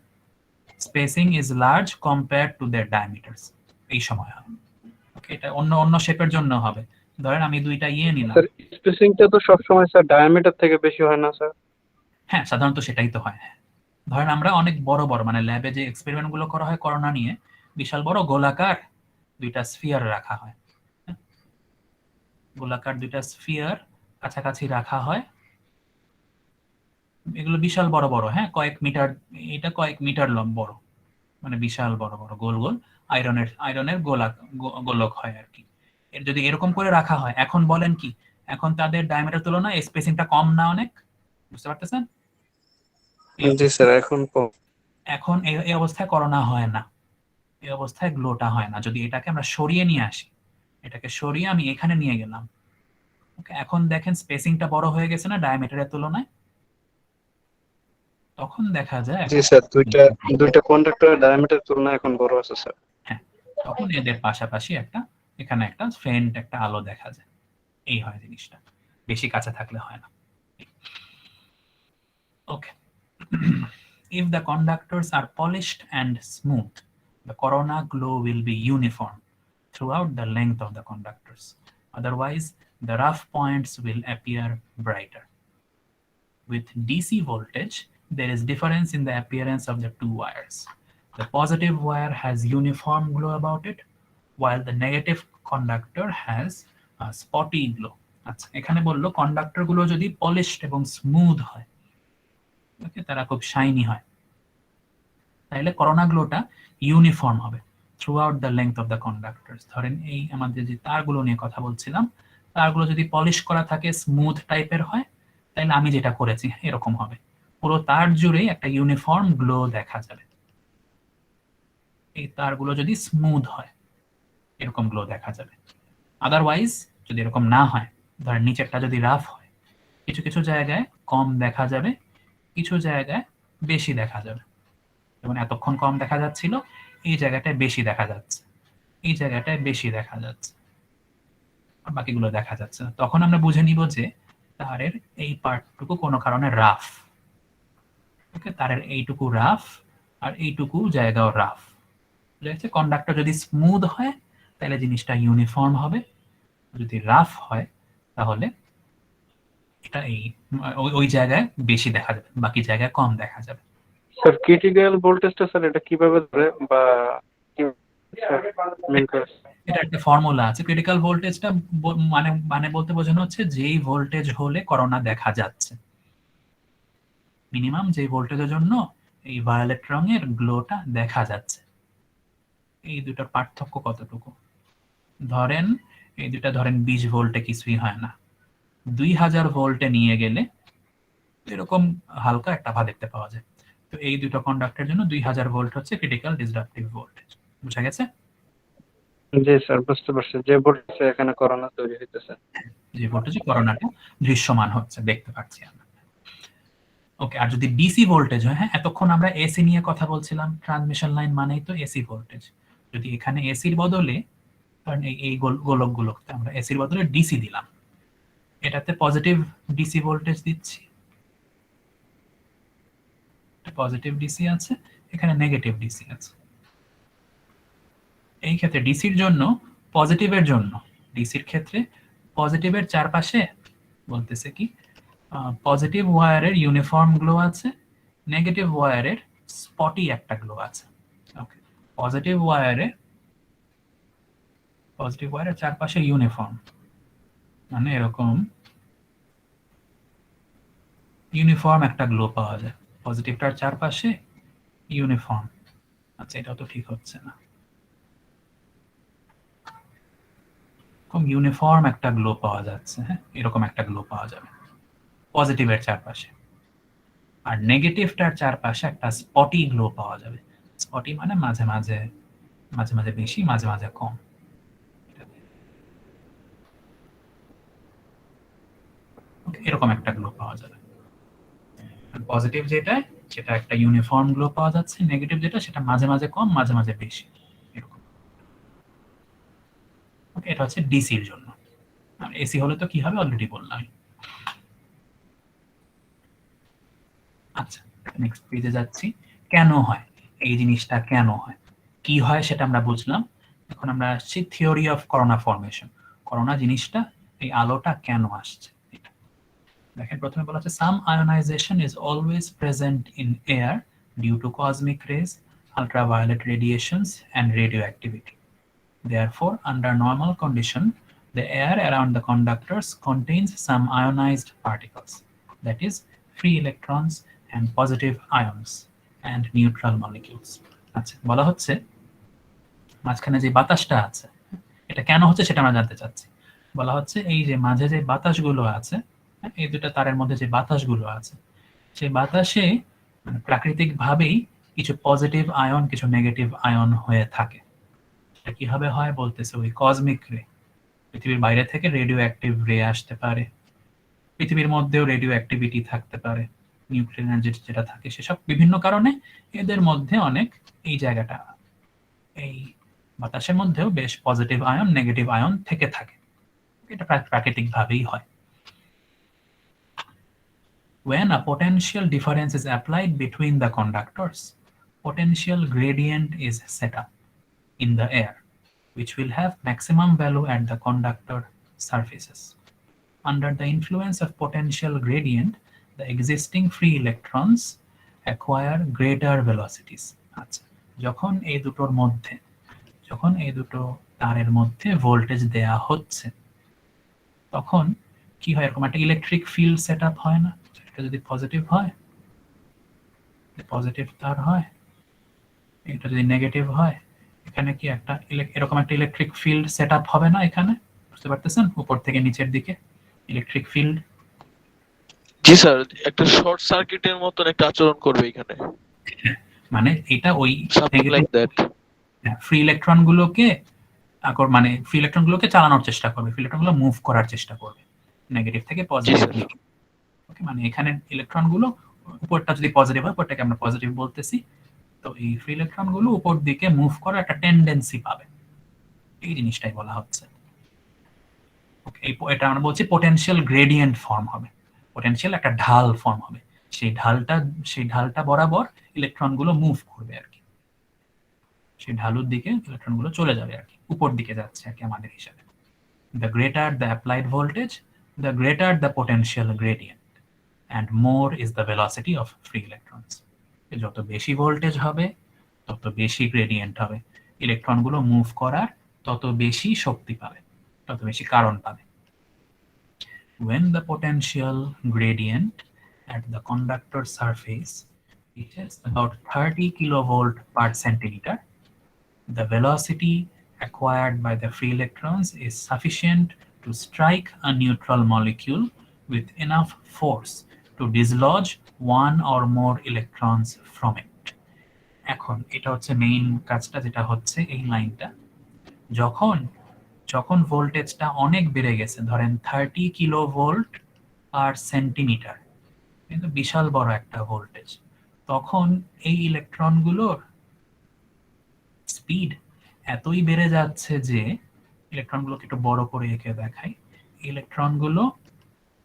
spacing is large compared to their diameters, এই সময় হয়। ওকে, এটা অন্য শেপের জন্য হবে। ধরেন আমি দুইটা নিলাম, স্যার স্পেসিংটা তো সব সময় স্যার ডায়ামিটার থেকে বেশি হয় না স্যার? হ্যাঁ সাধারণত সেটাই তো হয়। হ্যাঁ, ধরেন আমরা অনেক বড় মানে ল্যাবে যে এক্সপেরিমেন্ট গুলো করা হয় করোনা নিয়ে, বিশাল বড় গোলাকার দুইটা স্ফিয়ার রাখা হয়, গোলাকার দুইটা স্ফিয়ার কাছাকাছি রাখা হয়, এগুলো বিশাল বড় বড়, হ্যাঁ, কয়েক মিটার, এটা কয়েক মিটার বড়, মানে বিশাল বড় বড় গোল গোল আয়রনের গোলক হয় আর কি। এর যদি এরকম করে রাখা হয়, এখন বলেন কি, এখন তাদের ডায়ামিটার তুলনায় স্পেসিংটা কম না অনেক? বুঝতে পারতেছেন? জি স্যার, এখন এখন এই অবস্থায় করোনা হয় না, এই অবস্থায় গ্লোটা হয় না। যদি এটাকে আমরা সরিয়ে নিয়ে আসি, এটাকে সরিয়ে আমি এখানে নিয়ে গেলাম, ওকে, এখন দেখেন স্পেসিংটা বড় হয়ে গেছে না ডায়ামিটারের তুলনায়? তখন দেখা যায় জি স্যার, দুইটা কন্ডাক্টরের ডায়ামিটার তুলনায় এখন বড় আছে স্যার। হ্যাঁ, তখন এদের পাশাপাশি এখানে একটা ফেন্ট একটা আলো দেখা যায়। এই হয় জিনিসটা, বেশি কাছে থাকলে হয় না। ওকে, if the conductors are polished and smooth, the corona glow will be uniform throughout the length of the conductors. Otherwise, the rough points will appear brighter. With DC voltage, there is difference in the appearance of the two wires. The positive wire has uniform glow about it, while the negative conductor has a spotty glow. আচ্ছা, এখানে বললো conductor গুলো যদি polished এবং smooth হয়, ওকে, তারা খুব shiny হয়, তাহলে করোনা গ্লোটা ইউনিফর্ম হবে through out the length of the কন্ডাক্টরস। ধরেন এই আমাদের যে তারগুলো নিয়ে কথা বলছিলাম, তারগুলো যদি পলিশ করা থাকে, স্মুথ টাইপের হয়, তাহলে আমি যেটা করেছি এরকম হবে, পুরো তার জুড়েই একটা ইউনিফর্ম গ্লো দেখা যাবে। এই তারগুলো যদি স্মুথ হয়, এরকম গ্লো দেখা যাবে। আদারওয়াইজ যদি এরকম না হয়, ধরেন নিচেরটা যদি রাফ হয়, কিছু কিছু জায়গায় কম দেখা যাবে, কিছু জায়গায় বেশি দেখা যাবে। যেমন এতক্ষণ কম দেখা যাচ্ছিল, এই জায়গাটায় বেশি দেখা যাচ্ছে, এই জায়গাটায় বেশি দেখা যাচ্ছে, আর বাকিগুলো দেখা যাচ্ছে না। তখন আমরা বুঝে নিব যে তারের এই পার্টটুকু কোনো কারণে রাফ, ওকে, তারের এইটুকু রাফ আর এইটুকু জায়গাও রাফ। বুঝা কন্ডাক্টর যদি স্মুথ হয় তাহলে জিনিসটা ইউনিফর্ম হবে, যদি রাফ হয় তাহলে এটা ওই জায়গায় বেশি দেখা যাবে, বাকি জায়গায় কম দেখা যাবে। স্যার ক্রিটিক্যাল ভোল্টেজটা স্যার এটা কিভাবে ধরে বা এটা একটা ফর্মুলা আছে। ক্রিটিক্যাল ভোল্টেজটা মানে বলতে বোঝানো হচ্ছে যেই ভোল্টেজ হলে করোনা দেখা যাচ্ছে, মিনিমাম যে ভোল্টেজের জন্য এই ভায়োলেট রঙের গ্লোটা দেখা যাচ্ছে। এই দুটোর পার্থক্য কতটুকু? ধরেন এই দুটা ধরেন 20 ভোল্টে কিছুই হয় না, 2000 ভোল্টে নিয়ে গেলে এরকম হালকা একটা আভা দেখতে পাওয়া যায়। তো এই দুটো কন্ডাক্টরের জন্য 2000 ভোল্ট হচ্ছে ক্রিটিক্যাল ডিসরাপটিভ ভোল্টেজ। বুঝা গেছে? জি স্যার, বুঝতে পারছি, যে ভোল্টেজে এখানে করোনা তৈরি হইতেছে, যে ভোল্টেজে করোনাটা দৃশ্যমান হচ্ছে, দেখতে পাচ্ছি আমরা। ওকে, আর যদি ডিসি ভোল্টেজ হয়, হ্যাঁ, এতক্ষণ আমরা এসি নিয়ে কথা বলছিলাম, ট্রান্সমিশন লাইন মানেই তো এসি ভোল্টেজ। যদি এখানে এসির বদলে, কারণ এই গোলকগুলোতে আমরা এসির বদলে ডিসি দিলাম, এটাতে পজিটিভ ডিসি ভোল্টেজ দিচ্ছি, পজিটিভ ডিসি আছে, এখানে নেগেটিভ ডিসি আছে। এই ক্ষেত্রে ডিসির জন্য, পজিটিভের জন্য, ডিসির ক্ষেত্রে পজিটিভের চারপাশে বলতেছে কি, পজিটিভ ওয়্যারের ইউনিফর্ম গ্লো আছে, নেগেটিভ ওয়্যারের স্পটি একটা গ্লো আছে। ওকে, পজিটিভ ওয়্যারের চারপাশে ইউনিফর্ম, মানে এরকম ইউনিফর্ম একটা গ্লো পাওয়া যায়, পজিটিভটার চারপাশে ইউনিফর্ম। আচ্ছা, এটাও তো ঠিক হচ্ছে না, ইউনিফর্ম একটা গ্লো পাওয়া যাচ্ছে, হ্যাঁ, এরকম একটা গ্লো পাওয়া যাবে পজিটিভের চারপাশে। আর নেগেটিভটার চারপাশে একটা স্পটি গ্লো পাওয়া যাবে। স্পটি মানে মাঝে মাঝে বেশি, মাঝে মাঝে কম। এরকম একটা গ্লো পাওয়া যাবে। পজিটিভ যেটা, সেটা একটা ইউনিফর্ম গ্লো পাওয়া যাচ্ছে, নেগেটিভ যেটা সেটা মাঝে মাঝে কম, মাঝে মাঝে বেশি, এরকম। ওকে, এটা হচ্ছে ডিসির জন্য। আর এসি হলে তো কি হবে অলরেডি বললাম। আচ্ছা, নেক্সট পেজে যাচ্ছি। কেন হয় এই জিনিসটা, কেন হয়, কি হয় সেটা আমরা বুঝলাম। এখন আমরা আসছি theory of corona formation. Corona জিনিসটা, এই আলোটা কেন আসছে। দেখেন প্রথমে বলা আছে some ionisation is always present in air due to cosmic rays, ultraviolet radiations and radioactivity. Therefore, under normal condition, the air around the conductors contains some ionized particles, that is free electrons and positive ions and neutral molecules. আচ্ছা, বলা হচ্ছে মাঝখানে যে বাতাসটা আছে এটা কেন হচ্ছে সেটা আমরা জানতে চাচ্ছি। বলা হচ্ছে এই যে মাঝে যে বাতাসগুলো আছে, এই দুটো তারের মধ্যে যে বাতাসগুলো আছে, সেই বাতাসে প্রাকৃতিকভাবেই কিছু পজিটিভ আয়ন কিছু নেগেটিভ আয়ন হয়ে থাকে। এটা কিভাবে হয় বলতেছে ওই কসমিক রে, পৃথিবীর বাইরে থেকে রেডিও অ্যাক্টিভ রে আসতে পারে, পৃথিবীর মধ্যেও রেডিও অ্যাক্টিভিটি থাকতে পারে, নিউক্লিয়ার এনার্জি যেটা থাকে, সেসব বিভিন্ন কারণে এদের মধ্যে অনেক এই জায়গাটা এই বাতাসের মধ্যেও বেশ পজিটিভ আয়ন নেগেটিভ আয়ন থেকে থাকে। এটা প্রাকৃতিকভাবেই হয়। When a potential difference is applied between the conductors, potential gradient is set up in the air, which will have maximum value at the conductor surfaces. Under the influence of potential gradient, the existing free electrons acquire greater velocities. আচ্ছা, যখন এই দুটো তারের মধ্যে voltage দেয়া হচ্ছে তখন কি হয়, এরকম একটা ইলেকট্রিক ফিল্ড সেট আপ হয় না? এটা যদি পজিটিভ হয়, পজিটিভ তার হয়, এটা যদি নেগেটিভ হয়, এখানে কি একটা এরকম একটা ইলেকট্রিক ফিল্ড সেট আপ হবে না? এখানে বুঝতে পারতেছেন, উপর থেকে নিচের দিকে ইলেকট্রিক ফিল্ড। জি স্যার, একটা শর্ট সার্কিটের মতন একটা আচরণ করবে এখানে, মানে এটা ওই something like that. Free electron গুলোকে মানে ফ্রি ইলেকট্রন গুলোকে চালানোর চেষ্টা করবে, ফ্রি ইলেকট্রন গুলো মুভ করার চেষ্টা করবে নেগেটিভ থেকে পজিটিভ। ওকে, মানে এখানে ইলেকট্রন গুলো উপরটা যদি পজিটিভ হয়, উপরটাকে আমরা পজিটিভ বলতেছি, তো এই ফ্রি ইলেকট্রন গুলো উপর দিকে মুভ করার একটা টেন্ডেন্সি পাবে, এই জিনিসটাই বলা হচ্ছে। ওকে, এটা আমরা বলছি পোটেনশিয়াল গ্রেডিয়েন্ট ফর্ম হবে, পোটেনশিয়াল একটা ঢাল ফর্ম হবে, সেই ঢালটা বরাবর ইলেকট্রন গুলো মুভ করবে আর কি, সেই ঢালুর দিকে ইলেকট্রন গুলো চলে যাবে আর কি, উপর দিকে যাচ্ছে আর কি আমাদের হিসাবে। The greater the applied voltage, the greater the potential gradient, and more is the velocity of free electrons. যত বেশি ভোল্টেজ হবে তত বেশি গ্রেডিয়েন্ট হবে, ইলেকট্রন গুলো মুভ করার তত বেশি শক্তি পাবে, তত বেশি কারণ পাবে। When the potential gradient at the conductor surface reaches about 30 kilovolt per centimeter, the velocity acquired by the free electrons is sufficient to strike a neutral molecule with enough force to dislodge one or more electrons from it. এখন এটা হচ্ছে main কাজটা, যেটা হচ্ছে এই লাইনটা, যখন ভোল্টেজটা অনেক বেড়ে গেছে, ধরেন 30 কিলোভোল্ট পার সেন্টিমিটার, কিন্তু বিশাল বড় একটা ভোল্টেজ, তখন এই ইলেকট্রনগুলোর স্পিড এতই বেড়ে যাচ্ছে যে, ইলেকট্রনগুলোকে একটু বড় করে এঁকে দেখাই, ইলেকট্রনগুলো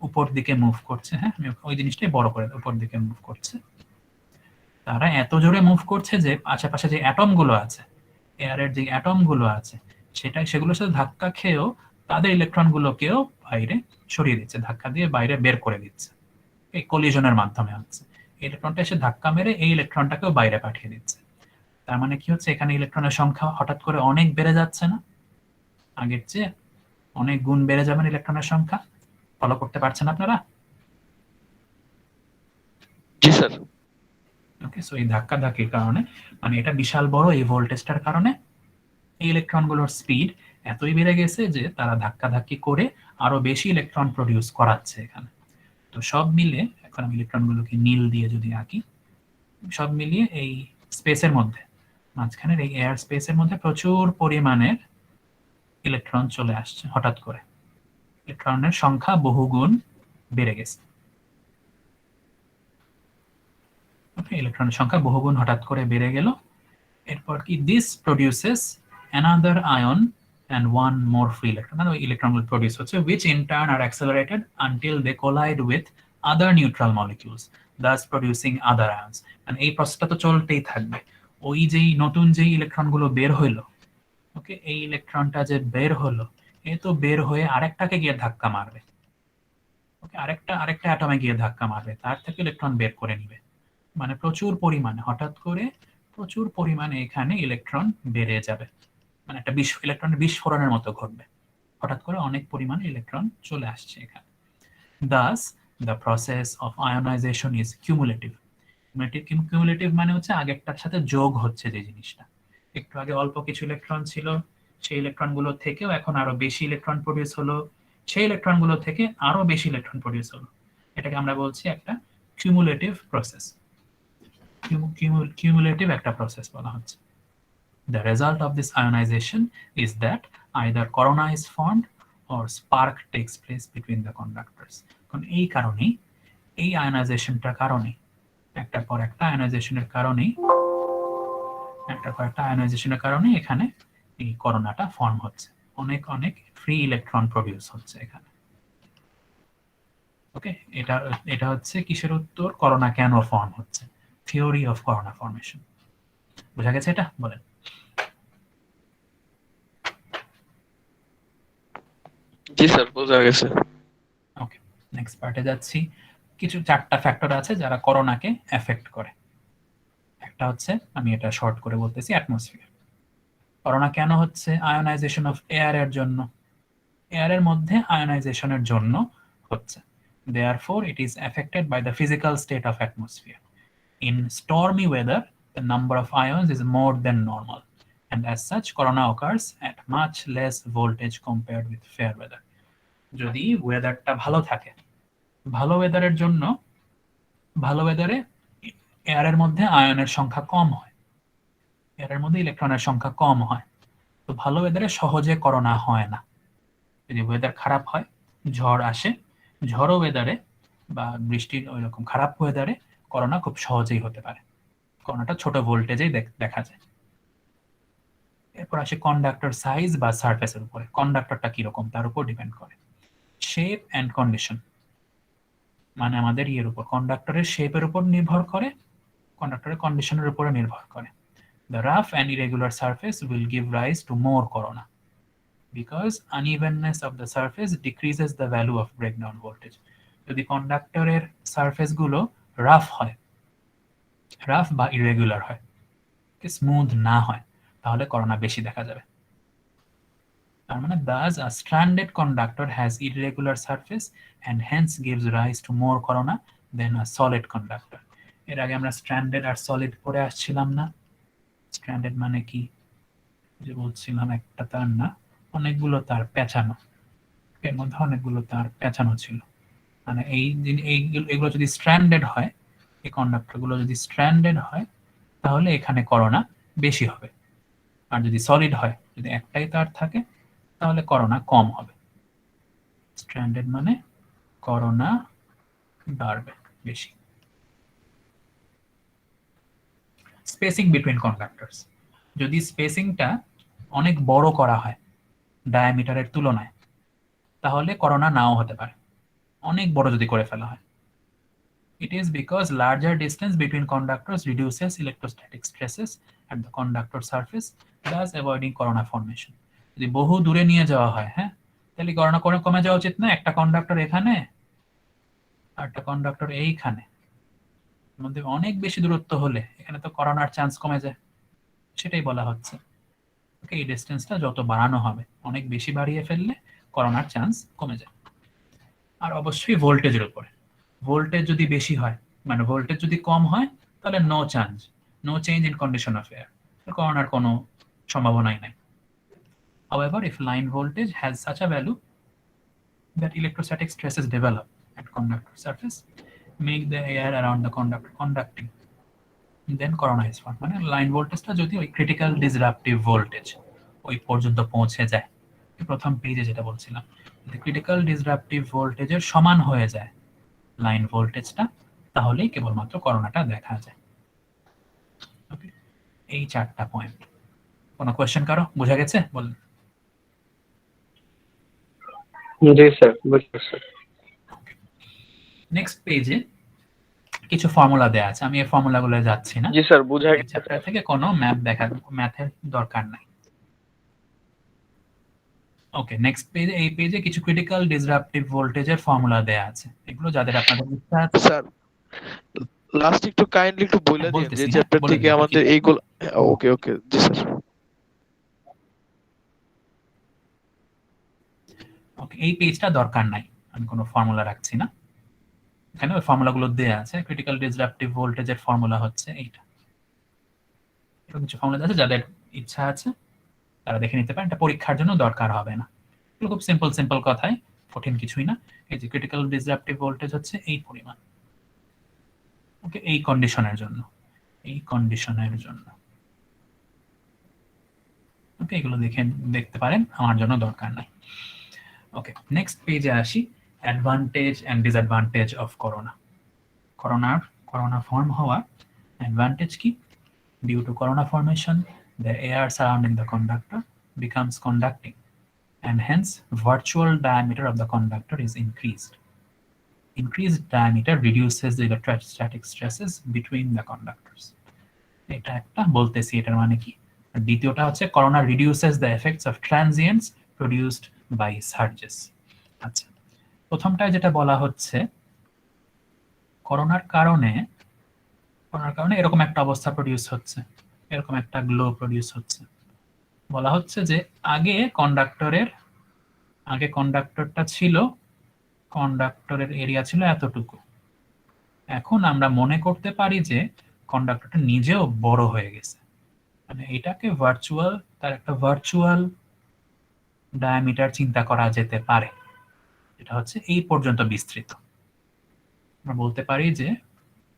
উপর দিকে মুভ করছে। হ্যাঁ, আমি ওই জিনিসটাই বড় করে, উপর দিকে মুভ করছে। তারা এত জোরে মুভ করছে যে আশেপাশে যে অ্যাটম গুলো আছে, এয়ারের যে অ্যাটম গুলো আছে, সেগুলোর সাথে ধাক্কা খেয়েও তাদের ইলেকট্রন গুলোকেও বাইরে সরিয়ে দিচ্ছে, ধাক্কা দিয়ে বাইরে বের করে দিচ্ছে, এই কলিশনের মাধ্যমে হচ্ছে। ইলেকট্রনটা এসে ধাক্কা মেরে এই ইলেকট্রনটাকেও বাইরে পাঠিয়ে দিচ্ছে। তার মানে কি হচ্ছে, এখানে ইলেকট্রনের সংখ্যা হঠাৎ করে অনেক বেড়ে যাচ্ছে না? আগের চেয়ে অনেক গুণ বেড়ে যাবেন ইলেকট্রনের সংখ্যা। ফলো করতে পারছেন আপনারা? জি স্যার। ওকে, সো এই ধাক্কাধাক্কির কারণে, মানে এটা বিশাল বড় এই ভোল্টেজটার কারণে এই ইলেকট্রনগুলোর স্পিড এতই বেড়ে গেছে যে তারা ধাক্কাধাক্কি করে আরো বেশি ইলেকট্রন প্রডিউস করাচ্ছে এখানে। তো সব মিলে, এখন আমি ইলেকট্রনগুলোকে নীল দিয়ে যদি আঁকি, সব মিলিয়ে এই স্পেসের মধ্যে, মাঝখানের এই এয়ার স্পেসের মধ্যে প্রচুর পরিমাণের ইলেকট্রন চলে আসছে হঠাৎ করে, ইলেকট্রনের সংখ্যা বহুগুণ বেড়ে গেছে। ওকে, ইলেকট্রনের সংখ্যা বহুগুণ হঠাৎ করে বেড়ে গেল। এরপর কি, this produces another ion and one more free electron, মানে ওই ইলেকট্রনগুলো প্রডিউস হচ্ছে, which in turn are accelerated until they collide with other neutral molecules, thus producing other ions. and এই প্রসেসটা তো চলতেই থাকবে। ওই যেই নতুন যেই ইলেকট্রনগুলো বের হইলো, ওকে, এই ইলেকট্রনটা যে বের হলো, এ তো বের হয়ে আরেকটাকে গিয়ে ধাক্কা মারবে, ওকে, আরেকটা অ্যাটমে গিয়ে ধাক্কা মারবে, তার থেকে ইলেকট্রন বের করে নিবে। মানে প্রচুর পরিমাণে, হঠাৎ করে প্রচুর পরিমাণে এখানে ইলেকট্রন বেড়ে যাবে, মানে একটা ইলেকট্রনের বিস্ফোরণের মতো ঘটবে, হঠাৎ করে অনেক পরিমাণে ইলেকট্রন চলে আসছে এখানে। Thus, the process of ionization is cumulative. Cumulative মানে হচ্ছে আগেরটার সাথে যোগ হচ্ছে যে জিনিসটা। একটু আগে অল্প কিছু ইলেকট্রন ছিল, সেই ইলেকট্রনগুলো থেকেও এখন আরো বেশি ইলেকট্রন প্রডিউস হলো, সেই ইলেকট্রনগুলো থেকে আরো বেশি ইলেকট্রন প্রডিউস হলো। এটাকে আমরা বলছি একটা কিউমুলেটিভ প্রসেস। কিউমুলেটিভ একটা প্রসেস বলা হচ্ছে। The result of this ionization is that either corona is formed or spark takes place between the conductors. কারণ এই কারণেই, এই আয়নাইজেশনটার কারণে, একটার পর একটা আয়নাইজেশনের কারণে এখানে এই করোনাটা ফর্ম হচ্ছে। অনেক অনেক ফ্রি ইলেকট্রন প্রডিউস হচ্ছে এখানে। ওকে, এটা হচ্ছে কিসের উত্তর? করোনা কেন ফর্ম হচ্ছে, থিওরি অফ করোনা ফর্মেশন। বোঝা গেছে এটা? বলেন। জি স্যার, বোঝা গেছে। ওকে, নেক্সট পার্টে যাচ্ছি। কিছু 4টা ফ্যাক্টর আছে যারা করোনাকে এফেক্ট করে। একটা হচ্ছে, আমি এটা শর্ট করে বলতেছি, অ্যাটমসফিয়ার। করোনা কেন হচ্ছে? আয়োনাইজেশন অফ এয়ারের জন্য। এয়ারের মধ্যে আয়োনাইজেশনের জন্য হচ্ছে। Therefore, it is affected by the physical state of atmosphere. In stormy weather, the number of ions is more than normal, and as such, corona occurs at much less voltage compared with fair weather. যদি ওয়েদারটা ভালো থাকে, ভালো ওয়েদারের জন্য, ভালো ওয়েদারে এয়ারের মধ্যে আয়নের সংখ্যা কম হয়, এয়ারের মধ্যে ইলেকট্রনের সংখ্যা কম হয়, তো ভালো ওয়েদারে সহজে করোনা হয় না। যদি ওয়েদার খারাপ হয়, ঝড় আসে, ঝড়ো ওয়েদারে বা বৃষ্টির ওইরকম খারাপ ওয়েদারে করোনা খুব সহজেই হতে পারে। করোনাটা ছোট ভোল্টেজেই দেখা যায়। এরপর আসে কন্ডাক্টর সাইজ বা সারফেসের উপরে। কন্ডাক্টরটা কিরকম তার উপর ডিপেন্ড করে। শেপ অ্যান্ড কন্ডিশন মানে আমাদের ইয়ের উপর, কন্ডাক্টরের শেপের উপর নির্ভর করে, কন্ডাক্টরের কন্ডিশনের উপরে নির্ভর করে। The rough and irregular surface will give rise to more corona because unevenness of the surface decreases the value of breakdown voltage. যদি কন্ডাক্টরের সারফেসগুলো রাফ হয়, রাফ বা ইরেগুলার হয়, স্মুথ না হয়, তাহলে করোনা বেশি দেখা যাবে। তার মানে thus a stranded conductor has irregular surface and hence gives rise to more corona than a solid conductor. এর আগে আমরা স্ট্র্যান্ডেড আর সলিড পড়ে আসছিলাম না? স্ট্র্যান্ডেড মানে কি, যে বলছিলাম একটা তার না, অনেকগুলো তার পেঁচানো, এর মধ্যে অনেকগুলো তার পেঁচানো ছিল। মানে এগুলো যদি স্ট্র্যান্ডেড হয়, এই কন্ডাক্টরগুলো যদি স্ট্র্যান্ডেড হয়, তাহলে এখানে করোনা বেশি হবে। আর যদি সলিড হয়, যদি একটাই তার থাকে, তাহলে করোনা কম হবে। স্ট্র্যান্ডেড মানে করোনা বাড়বে বেশি। স্পেসিং বিটুইন কন্ডাক্টরস, যদি স্পেসিংটা অনেক বড় করা হয় ডায়ামিটারের তুলনায়, তাহলে করোনা নাও হতে পারে, অনেক বড় যদি করে ফেলা হয়। It is because larger distance between conductors reduces electrostatic stresses at the conductor surface, thus avoiding corona formation. যদি বহু দূরে নিয়ে যাওয়া হয়, হ্যাঁ, তাহলে করোনা কমে যাওয়া উচিত না? একটা কন্ডাক্টর এখানে আর একটা কন্ডাক্টর এইখানে, মধ্যে অনেক বেশি দূরত্ব হলে এখানে তো করোনার চান্স কমে যায়, সেটাই বলা হচ্ছে। ওকে, এই ডিসটেন্সটা যত বাড়ানো হবে, অনেক বেশি বাড়িয়ে ফেললে করোনার চান্স কমে যায়। আর অবশ্যই ভোল্টেজের উপরে, ভোল্টেজ যদি বেশি হয়, মানে ভোল্টেজ যদি কম হয়, তাহলে no change in condition of air, করোনার কোনো সম্ভাবনাই নাই। However, if line voltage has such a value that electrostatic stresses develop at conductor surface, make the air around the conductor conducting, then corona is formed. মানে line ভোল্টেজটা যদি ওই critical disruptive voltage ওই পর্যন্ত পৌঁছে যায়, প্রথম পেজে যেটা বলছিলাম, যদি ক্রিটিক্যাল ডিসরাপটিভ ভোল্টেজের সমান হয়ে যায় লাইন ভোল্টেজটা, তাহলেই কেবলমাত্র করোনাটা দেখা যায়। ওকে, এই 4টা পয়েন্ট। কোনো কোয়েশ্চেন কারো? বোঝা গেছে? বলুন। জি স্যার, বুঝছি। নেক্সট পেজে কিছু ফর্মুলা দেয়া আছে, আমি এই ফর্মুলাগুলো যাচ্ছি না। জি স্যার, বুঝা এই গেছে। চ্যাপ্টার থেকে কোনো ম্যাথের দরকার নাই। ওকে, নেক্সট পেজে, এই পেজে কিছু ক্রিটিক্যাল ডিসরাপটিভ ভোল্টেজের ফর্মুলা দেয়া আছে, এগুলো যাদের আপনাদের ইচ্ছা আছে। স্যার লাস্ট একটু কাইন্ডলি একটু বলে দিন বলতেছি, যে হ্যাঁ, চ্যাপ্টার বলে থেকে দিন, আমাদের কি? এইগুলো। ওকে জি স্যার। ওকে, এই পেজটা দরকার নাই, আমি কোনো ফর্মুলা রাখছি না। এখানে ওই ফর্মুলাগুলো দেয়া আছে। ক্রিটিক্যাল ডিসরাপটিভ ভোল্টেজের ফর্মুলা হচ্ছে এইটা। এরকম কিছু ফর্মুলা আছে, যাদের ইচ্ছা আছে তারা দেখে নিতে পারেন, এটা পরীক্ষার জন্য দরকার হবে না। এগুলো খুব সিম্পল কথাই, কঠিন কিছুই না। এই যে ক্রিটিক্যাল ডিসরাপটিভ ভোল্টেজ হচ্ছে এই পরিমাণ, ওকে, এই কন্ডিশনের জন্য, ওকে, এগুলো দেখতে পারেন, আমার জন্য দরকার নাই। ওকে, নেক্সট পেজে আসি। Advantage and disadvantage of corona form হওয়া অ্যাডভান্টেজ কি? Due to corona formation, the air surrounding the conductor becomes conducting, and hence virtual diameter of the conductor is increased. Increased diameter reduces the electrostatic stresses between the conductors. এটা একটা বলতেছি, এটার মানে কি। দ্বিতীয়টা হচ্ছে corona reduces the effects of transients produced by surges. আচ্ছা, প্রথমটায় যেটা বলা হচ্ছে, করোনার কারণে এরকম একটা অবস্থা প্রডিউস হচ্ছে, এরকম একটা গ্লো প্রডিউস হচ্ছে। বলা হচ্ছে যে আগে কন্ডাক্টরটা ছিল, কন্ডাক্টরের এরিয়া ছিল এতটুকু। এখন আমরা মনে করতে পারি যে কন্ডাক্টরটা নিজেও বড় হয়ে গেছে, মানে এটাকে তার একটা ভার্চুয়াল ডায়ামিটার চিন্তা করা যেতে পারে, এটা হচ্ছে এই পর্যন্ত বিস্তৃত। আমরা বলতে পারি যে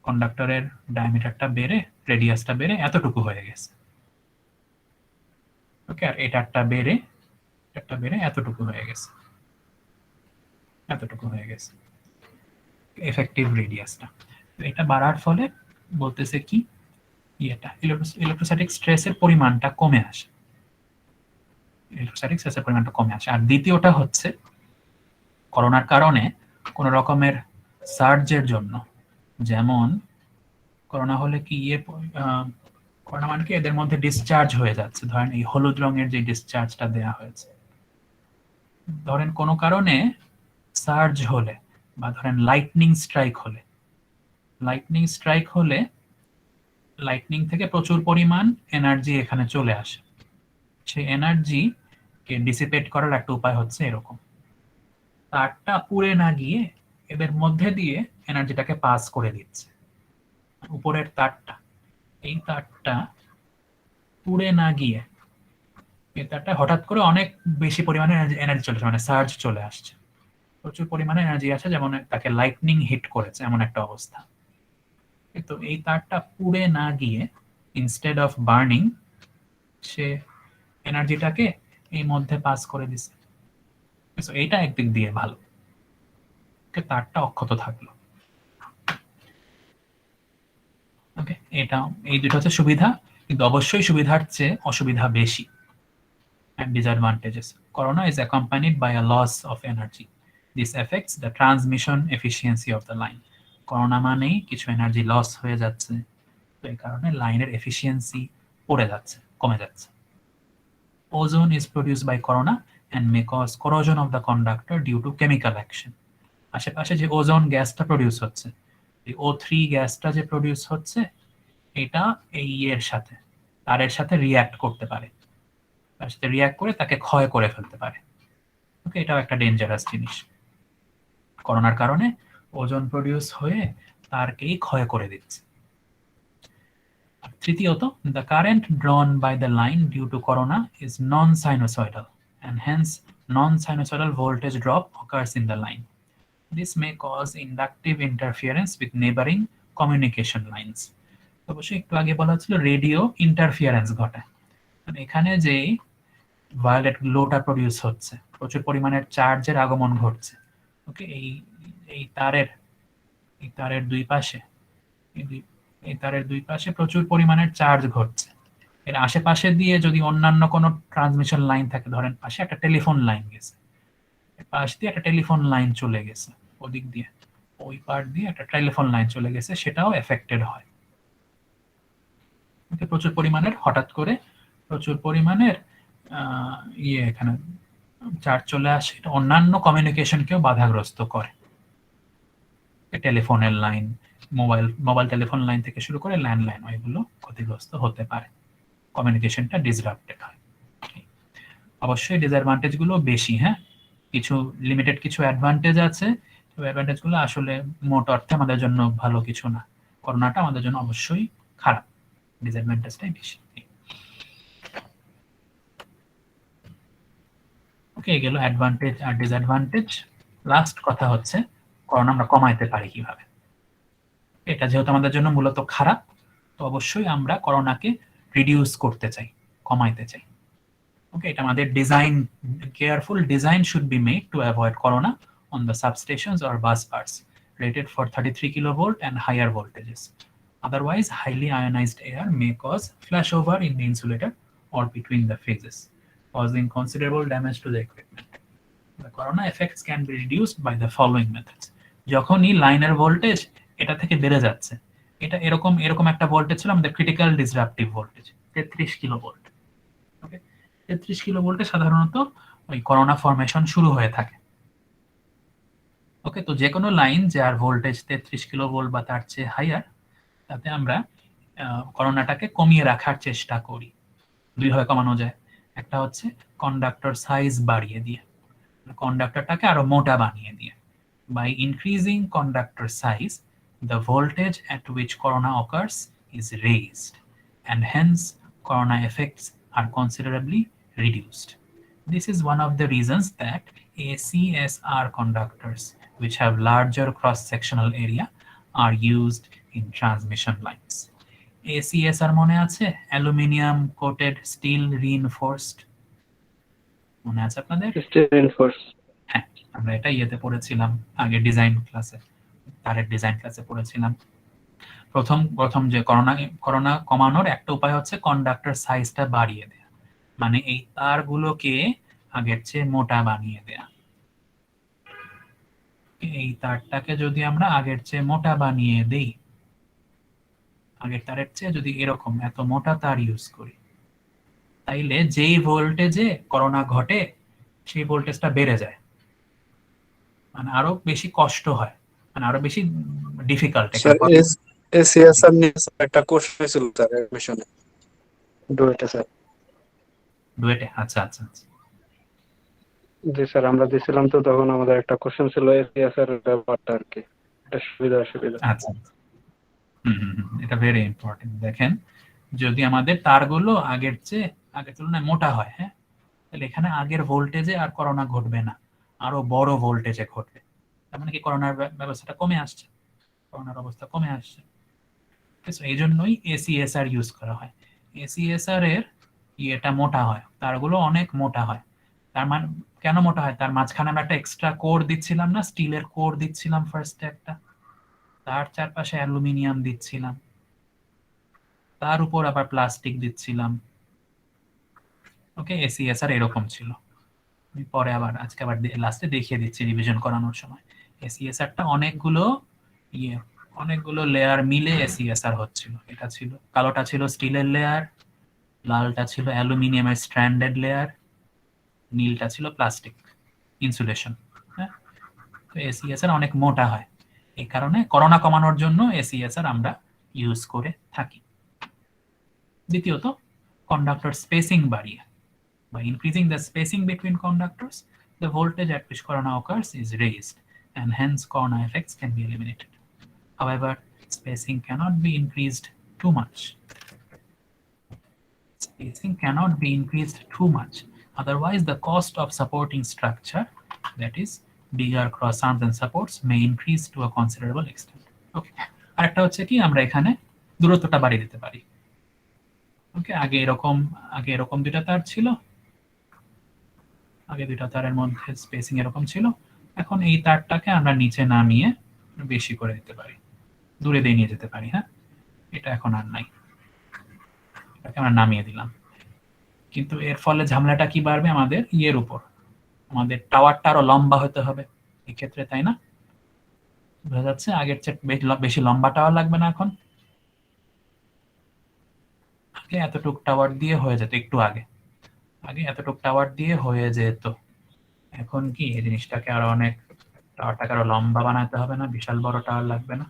কন্ডাক্টরের ডায়ামিটারটা বেড়ে, রেডিয়াসটা বেড়ে এতটুকু হয়ে গেছে, ওকে, আর এটারটা বেড়ে এতটুকু হয়ে গেছে, এফেক্টিভ রেডিয়াসটা। এটা বাড়ার ফলে বলতেছে কি, ইলেকট্রোস্ট্যাটিক স্ট্রেসের পরিমাণটা কমে আসে, আর দ্বিতীয়টা হচ্ছে করোনার কারণে কোন রকমের সার্জের জন্য, যেমন করোনা হলে কি করোনা মানে কি, এদের মধ্যে ডিসচার্জ হয়ে যাচ্ছে। ধরেন এই হলুদ রঙের যে ডিসচার্জটা দেয়া হয়েছে, ধরেন কোনো কারণে সার্জ হলে, বা ধরেন লাইটনিং স্ট্রাইক হলে লাইটনিং থেকে প্রচুর পরিমাণ এনার্জি এখানে চলে আসে। সেই এনার্জিকে ডিসিপেট করার একটা উপায় হচ্ছে এরকম, তারটা পুড়ে না গিয়ে এদের মধ্যে দিয়ে এনার্জিটাকে পাস করে দিচ্ছে। উপরের তারটা, এই তারটা পুড়ে না গিয়ে এই তারটা হঠাৎ করে অনেক বেশি পরিমাণে এনার্জি চলে আসছে, মানে সার্জ চলে আসছে, প্রচুর পরিমাণে এনার্জি আসে, যেমন তাকে লাইটনিং হিট করেছে এমন একটা অবস্থা। তো এই তারটা পুড়ে না গিয়ে, ইনস্টেড অফ বার্নিং, সে এনার্জিটাকে এই মধ্যে পাস করে দিছে। এইটা একদিক দিয়ে ভালো, তারটা অক্ষত থাকলো। ওকে, এই দুটো হচ্ছে সুবিধা, কিন্তু অবশ্যই সুবিধার চেয়ে অসুবিধা বেশি। And disadvantages. Corona is accompanied by a loss of energy. This affects the transmission efficiency of the line. Corona মানেই কিছু এনার্জি লস হয়ে যাচ্ছে, তো এই কারণে লাইনের এফিসিয়েন্সি কমে যাচ্ছে। Ozone is produced by corona and may cause corrosion of the conductor due to chemical action. আশেপাশে যে ওজোন গ্যাসটা প্রডিউস হচ্ছে, এই O3 গ্যাসটা যে প্রডিউস হচ্ছে, এটা এই তারের সাথে রিঅ্যাক্ট করতে পারে, তার সাথে রিঅ্যাক্ট করে তাকে ক্ষয় করে ফেলতে পারে। ওকে, এটাও একটা ডেঞ্জারাস জিনিস। করোনার কারণে ওজোন প্রডিউস হয়ে তারকেই ক্ষয় করে দিচ্ছে। তৃতীয়ত, the current drawn by the line due to corona is non-sinusoidal, and hence non-sinusoidal voltage drop occurs in the line. This may cause inductive interference with neighboring communication lines. অবশ্যই একটু আগে বলা হচ্ছিল রেডিও ইন্টারফিয়ারেন্স ঘটায়। এখানে যে violet গ্লোটা produce হচ্ছে, প্রচুর পরিমাণের চার্জের আগমন ঘটছে। ওকে, এই তারের দুই পাশে প্রচুর পরিমাণের চার্জ ঘটছে। এর আশেপাশে দিয়ে যদি অন্যান্য কোনো ট্রান্সমিশন লাইন থাকে, ধরেন পাশে একটা টেলিফোন লাইন গেছে, পাশ দিয়ে একটা টেলিফোন লাইন চলে গেছে, ওদিক দিয়ে ওই পার্ট দিয়ে একটা টেলিফোন লাইন চলে গেছে, সেটাও এফেক্টেড হয়। হঠাৎ করে প্রচুর পরিমাণের এখানে চার্জ চলে আসে, এটা অন্যান্য কমিউনিকেশনকেও বাধাগ্রস্ত করে। টেলিফোনের লাইন, মোবাইল টেলিফোন লাইন থেকে শুরু করে ল্যান্ডলাইন, ওইগুলো ক্ষতিগ্রস্ত হতে পারে, কমিউনিকেশনটা ডিসরাপ্টেড হয়। অবশ্যই ডিসঅ্যাডভান্টেজ গুলো বেশি, হ্যাঁ, কিছু লিমিটেড কিছু অ্যাডভান্টেজ আছে, অ্যাডভান্টেজ গুলো আসলে মোট অর্থে আমাদের জন্য ভালো কিছু না। করোনাটা আমাদের জন্য অবশ্যই খারাপ, ডিসঅ্যাডভান্টেজটাই বেশি। ওকে, গেল অ্যাডভান্টেজ আর ডিসঅ্যাডভান্টেজ। লাস্ট কথা হচ্ছে করোনা আমরা কমাইতে পারি কিভাবে। এটা যেহেতু আমাদের জন্য মূলত খারাপ, তো অবশ্যই আমরা করোনাকে রিডিউস করতে চাই, কমাইতে চাই। Okay, এটা আমাদের design, careful design should be made to avoid corona on the substations or bus bars rated for 33 kilovolt and higher voltages. Otherwise, highly ionized air may cause flashover in the insulator or between the phases, causing considerable damage to the equipment. The corona effects can be reduced by the following methods. যখনই লাইনের voltage এটা থেকে বেড়ে যাচ্ছে, এটা এরকম একটা voltage ছিল আমাদের ক্রিটিক্যাল ডিসরাপটিভ ভোল্টেজ 33 কিলোভোল্ট। ওকে, 33 কিলোভোল্টে সাধারণত ওই করোনা ফরমেশন শুরু হয়ে থাকে। ওকে, তো যে কোনো লাইন যার ভোল্টেজ 33 কিলোভোল্ট বা তার চেয়ে হাইয়ার, তাতে আমরা করোনাটাকে কমিয়ে রাখার চেষ্টা করি। দুইভাবে কমানো যায়। একটা হচ্ছে কন্ডাক্টর সাইজ বাড়িয়ে দিয়ে, কন্ডাক্টরটাকে আরো মোটা বানিয়ে দিয়ে। By increasing conductor size, the voltage at which corona occurs is raised, and hence corona effects are considerably reduced. This is one of the reasons that ACSR conductors, which have larger cross-sectional area, are used in transmission lines. ACSR মনে আছে? Aluminium coated steel reinforced, মনে আছে আপনাদের? হ্যাঁ, আমরা এটা ইয়েতে পড়েছিলাম আগে, ডিজাইন ক্লাসে, তারের ডিজাইন ক্লাসে পড়েছিলাম। প্রথম যে করোনা কমানোর একটা উপায় হচ্ছে কন্ডাক্টর সাইজটা বাড়িয়ে দেয়া, মানে এই তারগুলোকে আগের চেয়ে মোটা বানিয়ে দেয়া। এই তারটাকে যদি আমরা আগের চেয়ে মোটা বানিয়ে দেই, আগের তারের চেয়ে যদি এরকম এত মোটা তার ইউজ করি, তাইলে যেই ভোল্টেজে করোনা ঘটে সেই ভোল্টেজটা বেড়ে যায়, মানে আরো বেশি কষ্ট হয়, মানে আরো বেশি ডিফিকাল্ট। স্যার এসিএসআর নিয়ে একটা কোশ্চেন ছিল স্যার এডমিশনে ডুয়েটে স্যার। ডুয়েটে? আচ্ছা আচ্ছা আচ্ছা। জি স্যার, আমরা দিছিলাম তো, তখন আমাদের একটা কোশ্চেন ছিল এসিএসআর এর ব্যাপারটা আর কি, এটা সুবিধা অসুবিধা। আচ্ছা, এটা ভেরি ইম্পর্টেন্ট। দেখেন, যদি আমাদের তারগুলো আগের তুলনায় মোটা হয়, হ্যাঁ, তাহলে এখানে আগের ভোল্টেজে আর করোনা ঘটবে না, আরো বড় ভোল্টেজে ঘটবে। তার মানে কি করোনার ব্যবস্থাটা কমে আসছে, করোনার অবস্থা কমে আসছে। এই জন্যই এসিএসআর ইউজ করা হয়। এসিএসআর এর ইয়েটা মোটা হয়, তারগুলো অনেক মোটা হয়। তার মানে কেন মোটা হয়? তার মাঝখানে আমরা একটা এক্সট্রা কোর দিচ্ছিলাম না, স্টিলের কোর দিচ্ছিলাম ফার্স্টে একটা, তার চারপাশে অ্যালুমিনিয়াম দিচ্ছিলাম, তার উপর আবার প্লাস্টিক দিচ্ছিলাম। ওকে, এসিএসআর এরকম ছিল। আমি পরে আজকে লাস্টে দেখিয়ে দিচ্ছি রিভিশন করানোর সময়। এসিএসআরটা অনেকগুলো লেয়ার মিলে এসিএসআর হচ্ছিল। এটা ছিল, কালোটা ছিল স্টিলের লেয়ার, লালটা ছিল অ্যালুমিনিয়ামের স্ট্র্যান্ডেড লেয়ার, নীলটা ছিল প্লাস্টিক ইনসুলেশন। হ্যাঁ, তো এসিএসআর অনেক মোটা হয়, এই কারণে করোনা কমানোর জন্য এসিএসআর আমরা ইউজ করে থাকি। দ্বিতীয়ত, কন্ডাক্টর স্পেসিং বাড়িয়ে। By increasing the spacing between conductors, the voltage at which corona occurs is raised, and hence corona effects can be eliminated. However, spacing cannot be increased too much. Spacing cannot be increased too much, otherwise the cost of supporting structure, that is bigger cross arms and supports, may increase to a considerable extent. Okay, আরেকটা হচ্ছে কি, আমরা এখানে দূরত্বটা বাড়িয়ে দিতে পারি। ওকে, আগে এরকম দুটো তার ছিল, আগে দুটো তারের মধ্যে স্পেসিং এরকম ছিল, এখন এই তারটাকে আমরা নিচে নামিয়ে বেশি করে দিতে পারি, দূরে দিয়ে নিয়ে যেতে পারি। হ্যাঁ, এটা এখন আর নাই, এটাকে আমরা নামিয়ে দিলাম। কিন্তু এর ফলে ঝামেলাটা কি বাড়বে? আমাদের ইয়ের উপর, আমাদের টাওয়ারটা আরো লম্বা হতে হবে এক্ষেত্রে, তাই না? বোঝা যাচ্ছে? আগের চেয়ে বেশি লম্বা টাওয়ার লাগবে না এখন। আগে এতটুক টাওয়ার দিয়ে হয়ে যেত, একটু আগে এতটুক টাওয়ার দিয়ে হয়ে যেত। এখন কি এই জিনিসটাকে আরো অনেক, টাওয়ারটাকে আরো লম্বা বানাতে হবে না? বিশাল বড় টাওয়ার লাগবে না?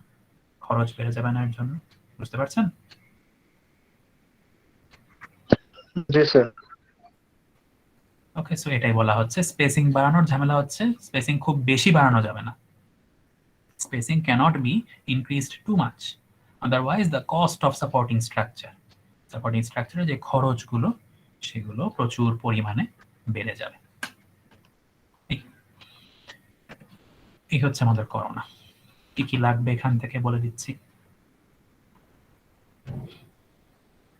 খরচ বেড়ে যাবে না এর জন্য? বুঝতে পারছেন? জি স্যার। ওকে, সো এটাই বলা হচ্ছে স্পেসিং বাড়ানোর ঝামেলা হচ্ছে, স্পেসিং খুব বেশি বাড়ানো যাবে না, spacing cannot be increased too much, otherwise the cost of supporting structure যে খরচগুলো সেগুলো প্রচুর পরিমাণে বেড়ে যাবে। এই হচ্ছে আমাদের করোনা। কি কি লাগবে এখান থেকে বলে দিচ্ছি।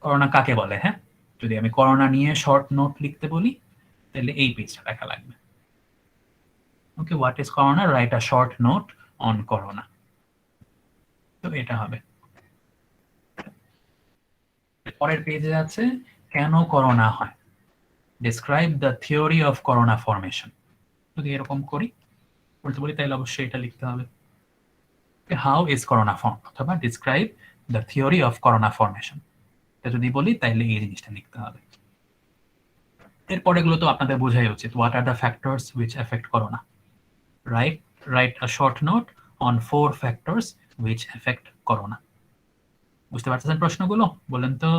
করোনা কাকে বলে? হ্যাঁ, যদি আমি করোনা নিয়ে শর্ট নোট লিখতে বলি তাহলে এই পেজটা লেখা লাগবে। Okay, what is corona? Write a short note on corona. তো এটা হবে। পরের পেজে আছে কেন করোনা হয়, describe the theory of corona formation. যদি এরকম করি বলতে বলি তাহলে অবশ্যই এটা লিখতে হবে, হাউ ইজ করোনা ফর্ম অথবা describe the theory of corona formation. এটা যদি বলি তাহলে এই জিনিসটা লিখতে হবে। এরপরে গুলো তো আপনাদের বোঝাই উচিত, what are the factors which effect corona. Write a short note on 4 factors which effect corona. বুঝতে পারছেন প্রশ্নগুলো? বলেন তো।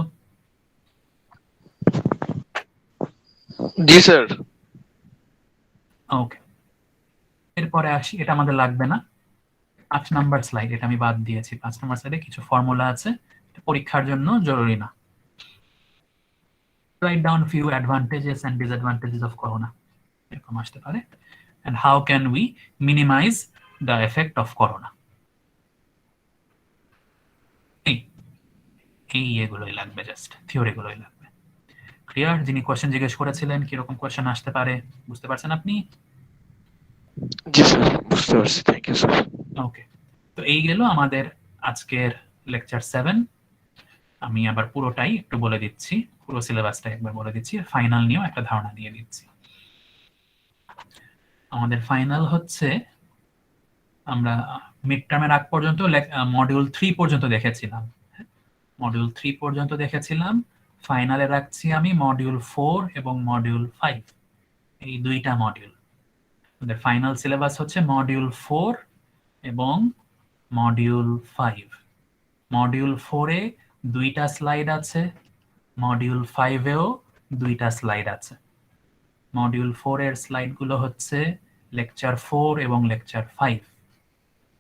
জি স্যার। ওকে, এরপরে আসি, এটা আমাদের লাগবে না। 5 নাম্বার স্লাইড, এটা আমি বাদ দিয়েছি। 5 নাম্বার স্লাইডে কিছু ফর্মুলা আছে, পরীক্ষার জন্য জরুরি না। Write down few advantages and disadvantages of corona. এরকম আসতে পারে। And how can we minimize the effect of corona? এই এগুলোই লাগবে, জাস্ট থিওরি গুলোই লাগবে। ক্লিয়ার? যিনি কোশ্চেন জিজ্ঞেস করেছিলেন কিরকম কোশ্চেন আসতে পারে বুঝতে পারছেন আপনি? জি স্যার, বুঝতে পারছি। Thank you sir. ওকে, তো এই গেল আমাদের আজকের লেকচার 7। আমি আবার পুরোটাই একটু বলে দিচ্ছি, পুরো সিলেবাসটা একবার বলে দিচ্ছি, ফাইনাল নিয়েও একটা ধারণা দিয়ে দিচ্ছি। আমাদের ফাইনাল হচ্ছে, আমরা মিড টার্মের আগ পর্যন্ত মডিউল 3 পর্যন্ত দেখেছিলাম। মডিউল 3 পর্যন্ত দেখেছিলাম। ফাইনালে রাখছি আমি মডিউল 4 এবং মডিউল 5, এই দুইটা মডিউল। আমাদের ফাইনাল সিলেবাস হচ্ছে মডিউল 4 এবং মডিউল 5। মডিউল 4 এ 2টা স্লাইড আছে, মডিউল 5 এও 2টা স্লাইড আছে। মডিউল 4 এর স্লাইডগুলো হচ্ছে লেকচার 4 এবং লেকচার 5।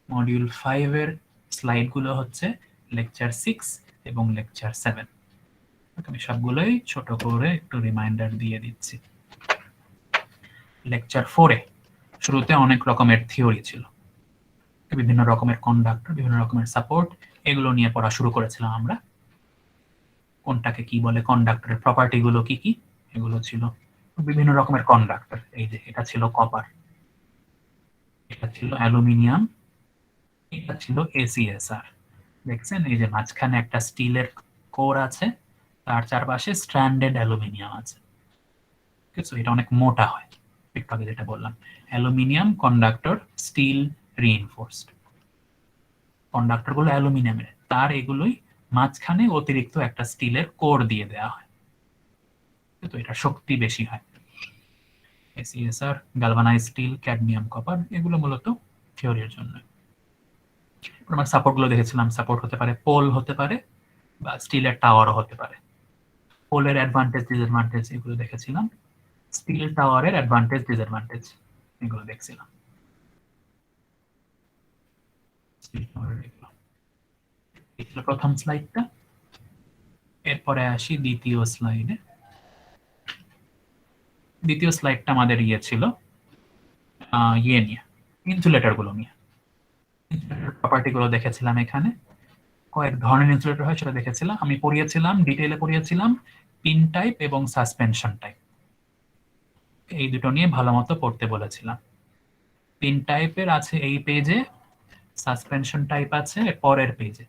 মডিউল 5 এর স্লাইডগুলো হচ্ছে লেকচার 6 এবং লেকচার 7। আমি সবগুলোই ছোট করে একটু রিমাইন্ডার দিয়ে দিচ্ছি। লেকচার 4 এ শুরুতে অনেক রকমের থিওরি ছিল, বিভিন্ন রকমের কন্ডাক্টর, বিভিন্ন রকমের সাপোর্ট, এগুলো নিয়ে পড়া শুরু করেছিলাম আমরা। কোনটাকে কি বলে, কন্ডাক্টরের প্রপার্টি গুলো কি কি, এগুলো ছিল। বিভিন্ন রকমের কন্ডাক্টর, এই যে এটা ছিল কপার, এটা ছিল অ্যালুমিনিয়াম, এটা ছিল ACSR। দেখছেন এই যে মাঝখানে একটা স্টিলের কোর আছে, তার চারপাশে স্ট্র্যান্ডেড অ্যালুমিনিয়াম আছে। এটা অনেক মোটা হয়, একটু আগে যেটা বললাম, aluminium conductor, steel reinforced. Conductor গুলো অ্যালুমিনিয়ামের, তার এগুলোই মাঝখানে অতিরিক্ত একটা স্টিলের কোর দিয়ে দেওয়া হয়, তো এটা শক্তি বেশি হয়। ACSR, galvanise steel, cadmium, copper, এগুলো মূলত থিওরির জন্য। আমরা সাপোর্ট গুলো দেখেছিলাম, সাপোর্ট হতে পারে পোল, হতে পারে বা স্টিলের টাওয়ারও হতে পারে। পোলের অ্যাডভান্টেজ ডিসঅ্যাডভান্টেজ এগুলো দেখেছিলাম, স্টিল টাওয়ারের অ্যাডভান্টেজ ডিসঅ্যাডভান্টেজ এগুলো দেখছিলাম। প্রথম স্লাইডটা, এরপরে আসি দ্বিতীয় স্লাইডে। দ্বিতীয় স্লাইডটা আমাদের ইয়ে ছিল ইয়ে নিয়ে, ইনসুলেটর গুলো নিয়ে। প্রপার্টি গুলো দেখেছিলাম, এখানে কয়েক ধরনের ইনসুলেটর হয় সেটা দেখেছিলাম। আমি পড়িয়েছিলাম, ডিটেইলে পড়িয়েছিলাম পিন টাইপ এবং সাসপেনশন টাইপ, এই দুটো নিয়ে ভালো মতো পড়তে বলেছিলাম। পিন টাইপের আছে এই পেজে, সাসপেনশন টাইপ আছে পরের পেজে।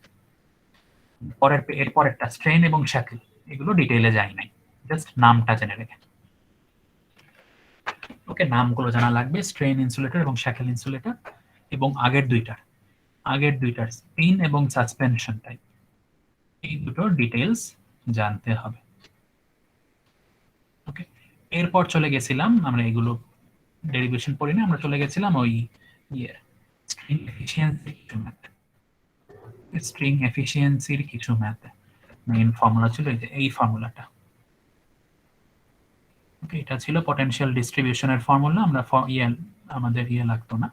এরপরেরটা স্ট্রেন এবং শ্যাকল, এগুলো ডিটেইলে যাই নাই, জাস্ট নামটা জেনে রেখে। ওকে, নামগুলো জানা লাগবে, স্ট্রেন ইনসুলেটর এবং শ্যাকল ইনসুলেটর, এবং আগের দুইটার পিন এবং সাসপেনশন টাইপ, এই দুটো ডিটেইলস জানতে হবে। ওকে, এরপর চলে গেছিলাম আমরা, এগুলো ডেরিভেশন পড়ি না, আমরা চলে গেছিলাম ওই স্ট্রিং এফিসিয়েন্সির কিছু ম্যাথ। মেইন ফর্মুলা ছিল এই ফর্মুলাটা। ওকে, এটা ছিল পটেনশিয়াল ডিস্ট্রিবিউশনের ফর্মুলা। আমরা আমাদের লাগতো না।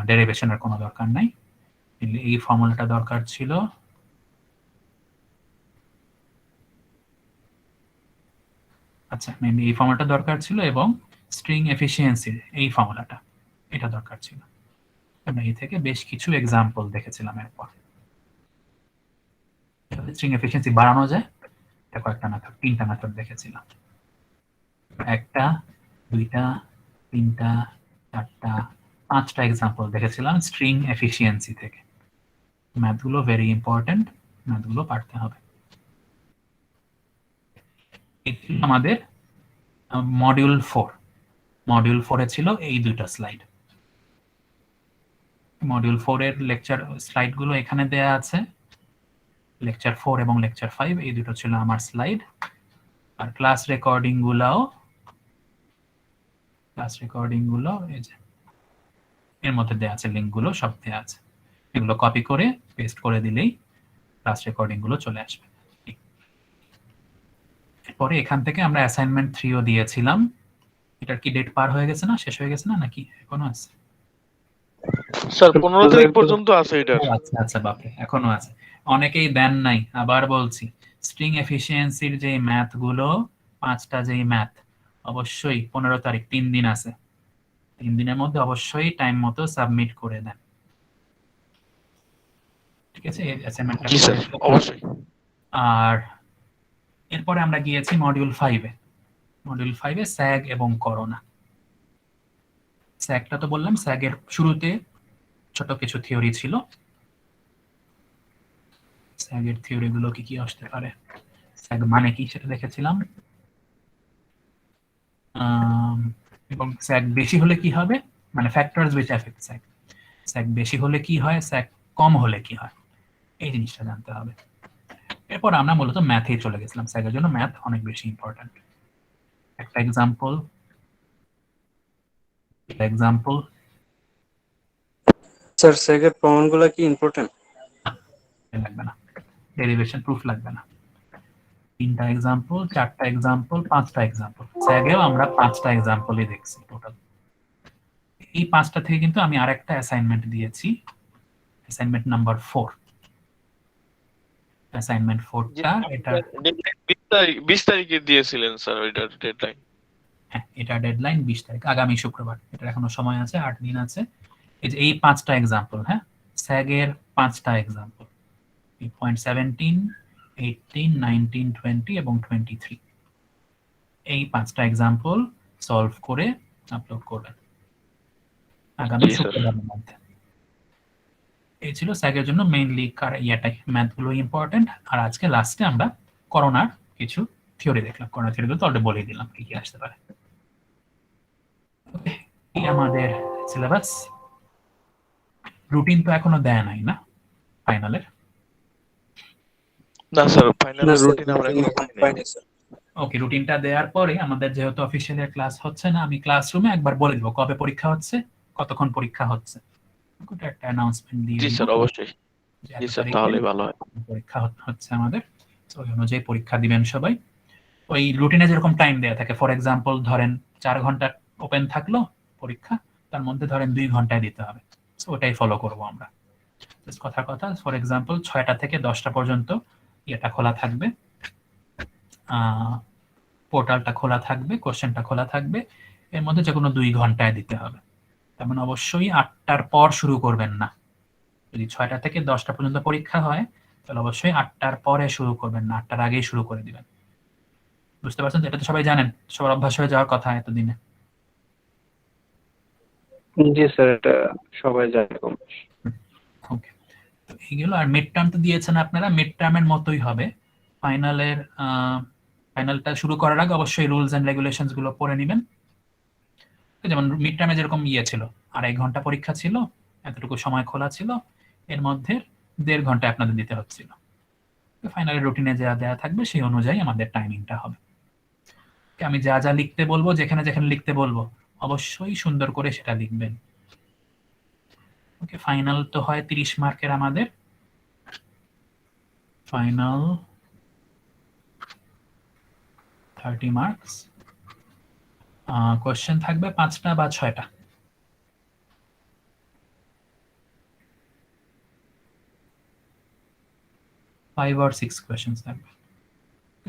ডেরিভেশনের কোনো দরকার নাই, এই ফর্মুলাটা দরকার ছিল। আচ্ছা, মেবি এই ফর্মুলাটা দরকার ছিল এবং স্ট্রিং এফিসিয়েন্সির এই ফর্মুলাটা, এটা দরকার ছিল। আমরা এই থেকে বেশ কিছু এক্সাম্পল দেখেছিলাম। এরপর স্ট্রিং এফিসিয়েন্সি বাড়ানো যায়, এটা কয়েকটা মেথড, 3টা মেথড দেখেছিলাম। 1টা 2টা 3টা 4টা 5টা এক্সাম্পল দেখেছিলাম স্ট্রিং এফিসিয়েন্সি থেকে। ম্যাথগুলো ভেরি ইম্পর্টেন্ট, ম্যাথগুলো পারতে হবে। আমাদের মডিউল 4, মডিউল 4-এ ছিল এই 2টা স্লাইড। মডিউল 4-এর লেকচার স্লাইডগুলো এখানে দেয়া আছে। লেকচার 4 এবং লেকচার 5 এই দুটো ছিল আমার স্লাইড। আর ক্লাস রেকর্ডিং গুলো এই যে এর মধ্যে দেয়া আছে, লিঙ্কগুলো সব দেয়া আছে। এগুলো কপি করে পেস্ট করে দিলেই ক্লাস রেকর্ডিং গুলো চলে আসবে। এরপরে এখান থেকে আমরা অ্যাসাইনমেন্ট 3ও দিয়েছিলাম। এটার কি ডেট পার হয়ে গেছে না, শেষ হয়ে গেছে না, নাকি এখনো আছে? স্যার 15 তারিখ পর্যন্ত আছে এটা। আচ্ছা আচ্ছা, বাপরে, এখনো আছে। অনেকেই দেন নাই, আবার বলছি, স্ট্রিং এফিসিয়েন্সির যে ম্যাথ গুলো, 5টা যেই ম্যাথ, অবশ্যই 15 তারিখ, 3 দিন আছে। 3 দিনের মধ্যে অবশ্যই টাইম মতো সাবমিট করে দেন, ঠিক আছে? এই অ্যাসাইনমেন্টটা জি স্যার, অবশ্যই। আর এরপরে আমরা গিয়েছি মডিউল 5-এ। মডিউল 5-এ স্যাগ এবং করোনা। স্যাগটা তো বললাম, স্যাগের শুরুতে ছোট কিছু থিওরি ছিল। স্যাগের থিওরি গুলো কি কি আসতে পারে, স্যাগ মানে কি সেটা দেখেছিলাম, এবং স্যাগ বেশি হলে কি হবে, মানে ফ্যাক্টরস which affect স্যাগ। স্যাগ বেশি হলে কি হয়, স্যাগ কম হলে কি হয়, এই জিনিসটা জানতে হবে। এরপর আমরা মূলত ম্যাথে চলে গেছিলাম। স্যাগের জন্য ম্যাথ অনেক বেশি ইম্পর্টেন্ট। একটা এক্সাম্পল স্যার সেকের প্রমাণগুলো কি ইম্পর্টেন্ট? লাগবে না, ডেরিভেশন প্রুফ লাগবে না। 3টা এক্সাম্পল, 4টা এক্সাম্পল, 5টা এক্সাম্পল। স্যাগেও আমরা 5টা এক্সাম্পলই দেখছি টোটাল। এই 5টা থেকে কিন্তু আমি আরেকটা অ্যাসাইনমেন্ট দিয়েছি, অ্যাসাইনমেন্ট নাম্বার 4। অ্যাসাইনমেন্ট 4টা এটা 20 তারিখে দিয়েছিলেন স্যার ওইটার ডেডলাইন। হ্যাঁ, এটা ডেডলাইন 20 তারিখ, আগামী শুক্রবার। এটার এখনো সময় আছে, 8 দিন আছে। এই যে এই 5টা এক্সাম্পল, হ্যাঁ, স্যাগের 5টা এক্সাম্পল, 8.17, 18, 19, 20 এবং 23, এই 5টা এক্সাম্পল সলভ করে আপলোড করবেন আগামী জি স্যার। শুক্রবারের মধ্যে। এই ছিল স্যাগের জন্য মেইনলি ইয়াটাই, ম্যাথগুলো ইম্পর্টেন্ট। আর আজকে লাস্টে আমরা করোনার কিছু থিওরি দেখলাম। করোনা থিওরিগুলো তো অলরেডি বলে দিলাম কি কি আসতে পারে। এই আমাদের সিলেবাস। রুটিন তো এখনো দেয় নাই না ফাইনালের? না স্যার, ফাইনাল না স্যার, রুটিন আমরা এখনো পাইনি। পাইনি স্যার। ওকে, রুটিনটা দেওয়ার পরে আমাদের যেহেতু অফিসিয়াল ক্লাস হচ্ছে না, আমি ক্লাসরুমে একবার বলে দেবো কবে পরীক্ষা হচ্ছে, কতক্ষণ পরীক্ষা হচ্ছে, ওটা একটা অ্যানাউন্সমেন্ট দিয়ে জি দিব স্যার, অবশ্যই। যে জি এত স্যার, তারিখে তাহলেই ভালো হয়। পরীক্ষা হচ্ছে আমাদের। তো ওই অনুযায়ী পরীক্ষা দিবেন সবাই। ওই রুটিনে যেরকম টাইম দেওয়া থাকে, ফর এক্সাম্পল ধরেন 4 ঘন্টা ওপেন থাকলো পরীক্ষা, তার মধ্যে ধরেন 2 ঘন্টায় দিতে হবে। তো ওটাই ফলো করব আমরা। কথার কথা, ফর এক্সাম্পল 6টা থেকে 10টা পর্যন্ত এটা খোলা থাকবে, পোর্টালটা খোলা থাকবে, কোশ্চেনটা খোলা থাকবে, এর মধ্যে যে কোনো 2 ঘন্টায় দিতে হবে। তেমন অবশ্যই 8টার পর শুরু করবেন না। যদি 6টা থেকে 10টা পর্যন্ত পরীক্ষা হয়, তাহলে অবশ্যই 8টার পরে শুরু করবেন না, 8টার আগেই শুরু করে দিবেন। বুঝতে পারছেন? এটা তো সবাই জানেন, সবার অভ্যাস হয়ে যাওয়ার কথা এতদিনে। জি স্যার, এটা সবাই জানে। ওকে, তো এইগুলো। আর মিড টার্ম তো দিয়েছেন আপনারা, মিড টার্মের মতোই হবে ফাইনালের। ফাইনালটা শুরু করার আগে অবশ্যই রুলস এন্ড রেগুলেশনস গুলো পড়ে নেবেন। যেমন মিড টার্মে যেরকম ছিল, 2.5 ঘন্টা পরীক্ষা ছিল, এতটুকু সময় খোলা ছিল, এর মধ্যে 1.5 ঘন্টা আপনাদের দিতে হচ্ছিল। ফাইনালের রুটিনে যা দেওয়া থাকবে সেই অনুযায়ী আমাদের টাইমিংটা হবে। আমি যা যা লিখতে বলবো, যেখানে যেখানে লিখতে বলবো, অবশ্যই সুন্দর করে সেটা লিখবেন। ওকে, ফাইনাল তো হয় 30 মার্কের আমাদের। Final 30 marks. কোশ্চেন থাকবে 5টা বা 6টা? 5 or 6 কোয়েশ্চেন্স থাকবে,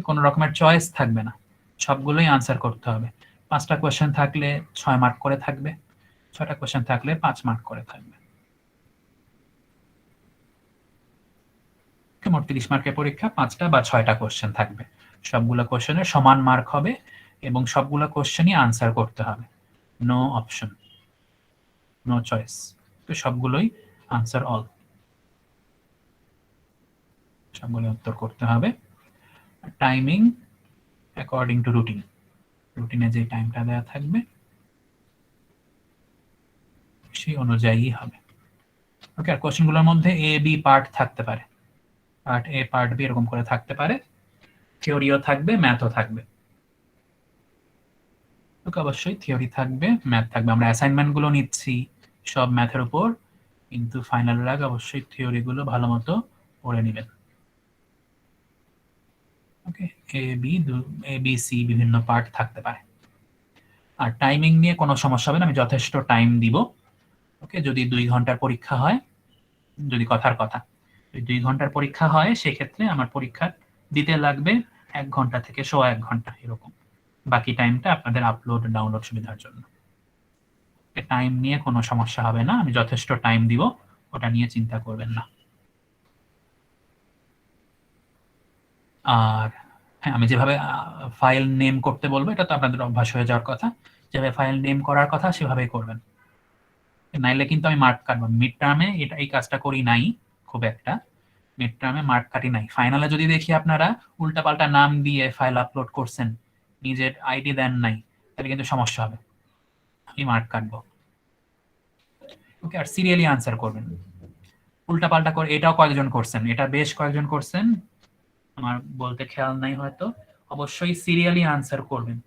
কোনো রকমের চয়েস থাকবে না, সবগুলোই আনসার করতে হবে। 5টা কোয়েশ্চেন থাকলে 6 মার্ক করে থাকবে, 6টা কোয়েশ্চেন থাকলে 5 মার্ক করে থাকবে। মোট 30 মার্কের পরীক্ষা, 5টা বা 6টা কোয়েশ্চেন থাকবে, সবগুলো কোয়েশ্চেনের সমান মার্ক হবে এবং সবগুলো কোয়েশ্চেনই আনসার করতে হবে, নো অপশন, নো চয়েস, তো সবগুলোই আনসার অল, সবগুলো উত্তর করতে হবে। টাইমিং অ্যাকর্ডিং টু রুটিন, রুটিনে যে টাইমটা দেওয়া থাকবে সেই অনুযায়ী হবে। ওকে, আর কোশ্চেনগুলোর মধ্যে এ বি পার্ট থাকতে পারে, পার্ট এ পার্ট বি এরকম করে থাকতে পারে, থিওরিও থাকবে ম্যাথও থাকবে। ওকে, অবশ্যই থিওরি থাকবে ম্যাথ থাকবে। আমরা অ্যাসাইনমেন্ট গুলো নিচ্ছি সব ম্যাথের উপর, কিন্তু ফাইনালের আগে অবশ্যই থিওরি গুলো ভালো মতো পড়ে নেবেন। ওকে, এ বি সি বিভিন্ন পার্ট থাকতে পারে। আর টাইমিং নিয়ে কোনো সমস্যা হবে না, আমি যথেষ্ট টাইম দিব। ওকে, যদি 2 ঘন্টার পরীক্ষা হয়, যদি কথার কথা 2 ঘন্টার পরীক্ষা হয়, সেক্ষেত্রে আমার পরীক্ষা দিতে লাগবে 1 ঘন্টা থেকে 1.25 ঘন্টা এরকম, বাকি টাইমটা আপনাদের আপলোড ডাউনলোড সুবিধার জন্য। টাইম নিয়ে কোনো সমস্যা হবে না, আমি যথেষ্ট টাইম দিব, ওটা নিয়ে চিন্তা করবেন না। আর হ্যাঁ, আমি যেভাবে ফাইল নেম করতে বলবো, এটা তো আপনাদের অভ্যাস হয়ে যাওয়ার কথা, যেভাবে ফাইল নেম করার কথা সেভাবেই করবেন, নাইলে কিন্তু আমি মার্ক কাটবো। মিড টার্মে এটা এই কাজটা করি নাই খুব একটা, মিড টার্মে মার্ক কাটি নাই। ফাইনালে যদি দেখি আপনারা উল্টাপাল্টা নাম দিয়ে ফাইল আপলোড করছেন, নিজের আইডি দেন নাই, তাহলে কিন্তু সমস্যা হবে, আমি মার্ক কাটবো। ওকে, আর সিরিয়ালি আনসার করবেন, উল্টাপাল্টা করে এটাও কয়েকজন করছেন, এটা বেশ কয়েকজন করছেন, আমার বলতে খেয়াল নাই হয়তো, অবশ্যই সিরিয়ালি আনসার করবেন।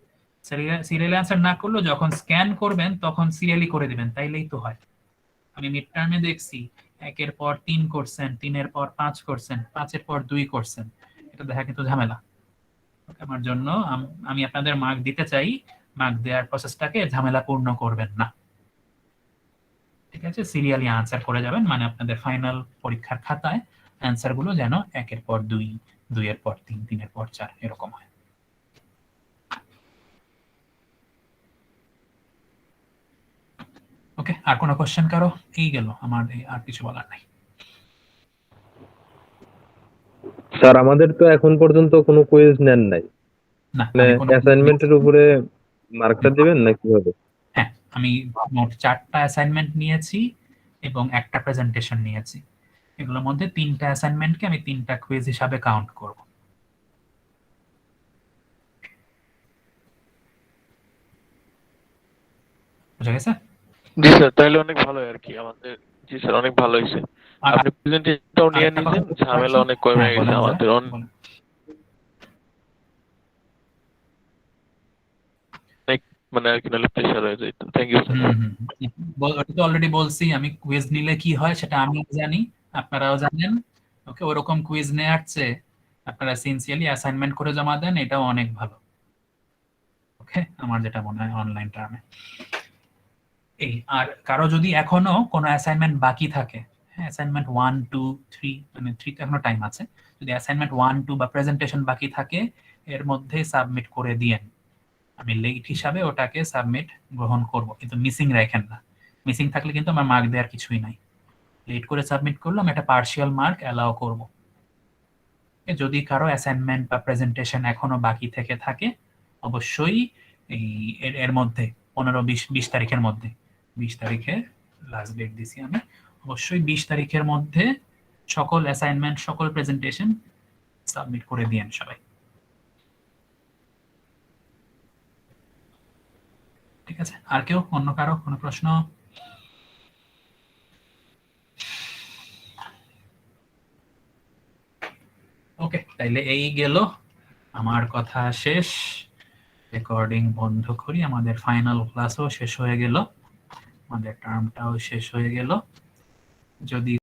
সিরিয়ালি আনসার না করলেও যখন স্ক্যান করবেন তখন সিরিয়ালি করে দিবেন, তাইলেই তো হয়। আমি মিড টার্মে দেখছি 1-এর পর 3 করছেন, 3-এর পর 5 করছেন, 5-এর পর 2 করছেন, এটা দেখা কিন্তু ঝামেলা। আমার জন্য আমি আপনাদের মার্ক দিতে চাই, মার্ক দেওয়ার প্রসেসটাকে ঝামেলাপূর্ণ করবেন না, ঠিক আছে? সিরিয়ালি আনসার করে যাবেন, মানে আপনাদের ফাইনাল পরীক্ষার খাতায় অ্যান্সার গুলো যেন 1-এর পর 2, 2-এর পর 3, 3-এর পর 4 এরকম হয়। ওকে, আর কোনো কোশ্চেন কারো? এই গেল আমার, আর কিছু বলার নাই। স্যার আমাদের তো এখন পর্যন্ত কোনো কুইজ নেন নাই, না, মানে আমি কোনো অ্যাসাইনমেন্টের উপরে মার্কটা দিবেন না কিভাবে? হ্যাঁ, আমি মোট 4টা অ্যাসাইনমেন্ট নিয়েছি এবং একটা প্রেজেন্টেশন নিয়েছি, এগুলোর মধ্যে 3টা অ্যাসাইনমেন্টকে আমি 3টা কুইজ হিসাবে কাউন্ট করব। বুঝা গেছে? জি স্যার, তাহলে অনেক ভালো আর কি আমাদের। জি স্যার, অনেক ভালো হয়েছে। আর আপনি প্রেজেন্টেশনটাও নিয়ে আরেকটা কথা নিয়েছেন, বলতে ঝামেলা পারছি? অনেক কমে হ্যাঁ, গেছে বলেন আমাদের। যারা, বলেন। অনেক মানে আর কি, নাহলে প্রেশার হয়ে যেত। Thank you sir. ওটা তো অলরেডি বলছি, আমি কুইজ নিলে কি হয় সেটা আমিও জানি, আপনারাও জানেন। ওকে, ওরকম কুইজ নেওয়ার চেয়ে আপনারা সিনসিয়ারলি অ্যাসাইনমেন্ট করে জমা দেন, এটাও অনেক ভালো। ওকে, আমার যেটা মনে হয় অনলাইন টার্মে এই। আর কারো যদি এখনো কোনো অ্যাসাইনমেন্ট বাকি থাকে, হ্যাঁ, অ্যাসাইনমেন্ট 1, 2, 3, মানে 3 তে এখনো টাইম আছে, যদি অ্যাসাইনমেন্ট 1, 2 বা প্রেজেন্টেশন বাকি থাকে, এর মধ্যে সাবমিট করে দিয়েন, আমি লেট হিসাবে ওটাকে সাবমিট গ্রহণ করব, কিন্তু মিসিং রাখেন না। মিসিং থাকলে কিন্তু আমার মার্ক দেওয়ার কিছুই নাই, লেট করে সাবমিট করলাম, এটা পার্শিয়াল মার্ক অ্যালাউ করব। যদি কারো অ্যাসাইনমেন্ট বা প্রেজেন্টেশন এখনো বাকি থেকে থাকে, অবশ্যই এই এর মধ্যে 15-20 তারিখের মধ্যে, 20 তারিখে লাস্ট ডেট দিছি আমি, অবশ্যই 20 তারিখের মধ্যে সকল অ্যাসাইনমেন্ট, সকল প্রেজেন্টেশন সাবমিট করে দিয়েন সবাই। ঠিক আছে, আর কেউ, অন্য কারো কোনো প্রশ্ন? ওকে, তাইলে এই গেল আমার কথা শেষ, রেকর্ডিং বন্ধ করি, আমাদের ফাইনাল ক্লাসও শেষ হয়ে গেল, আমাদের টার্মটাও শেষ হয়ে গেল। যদি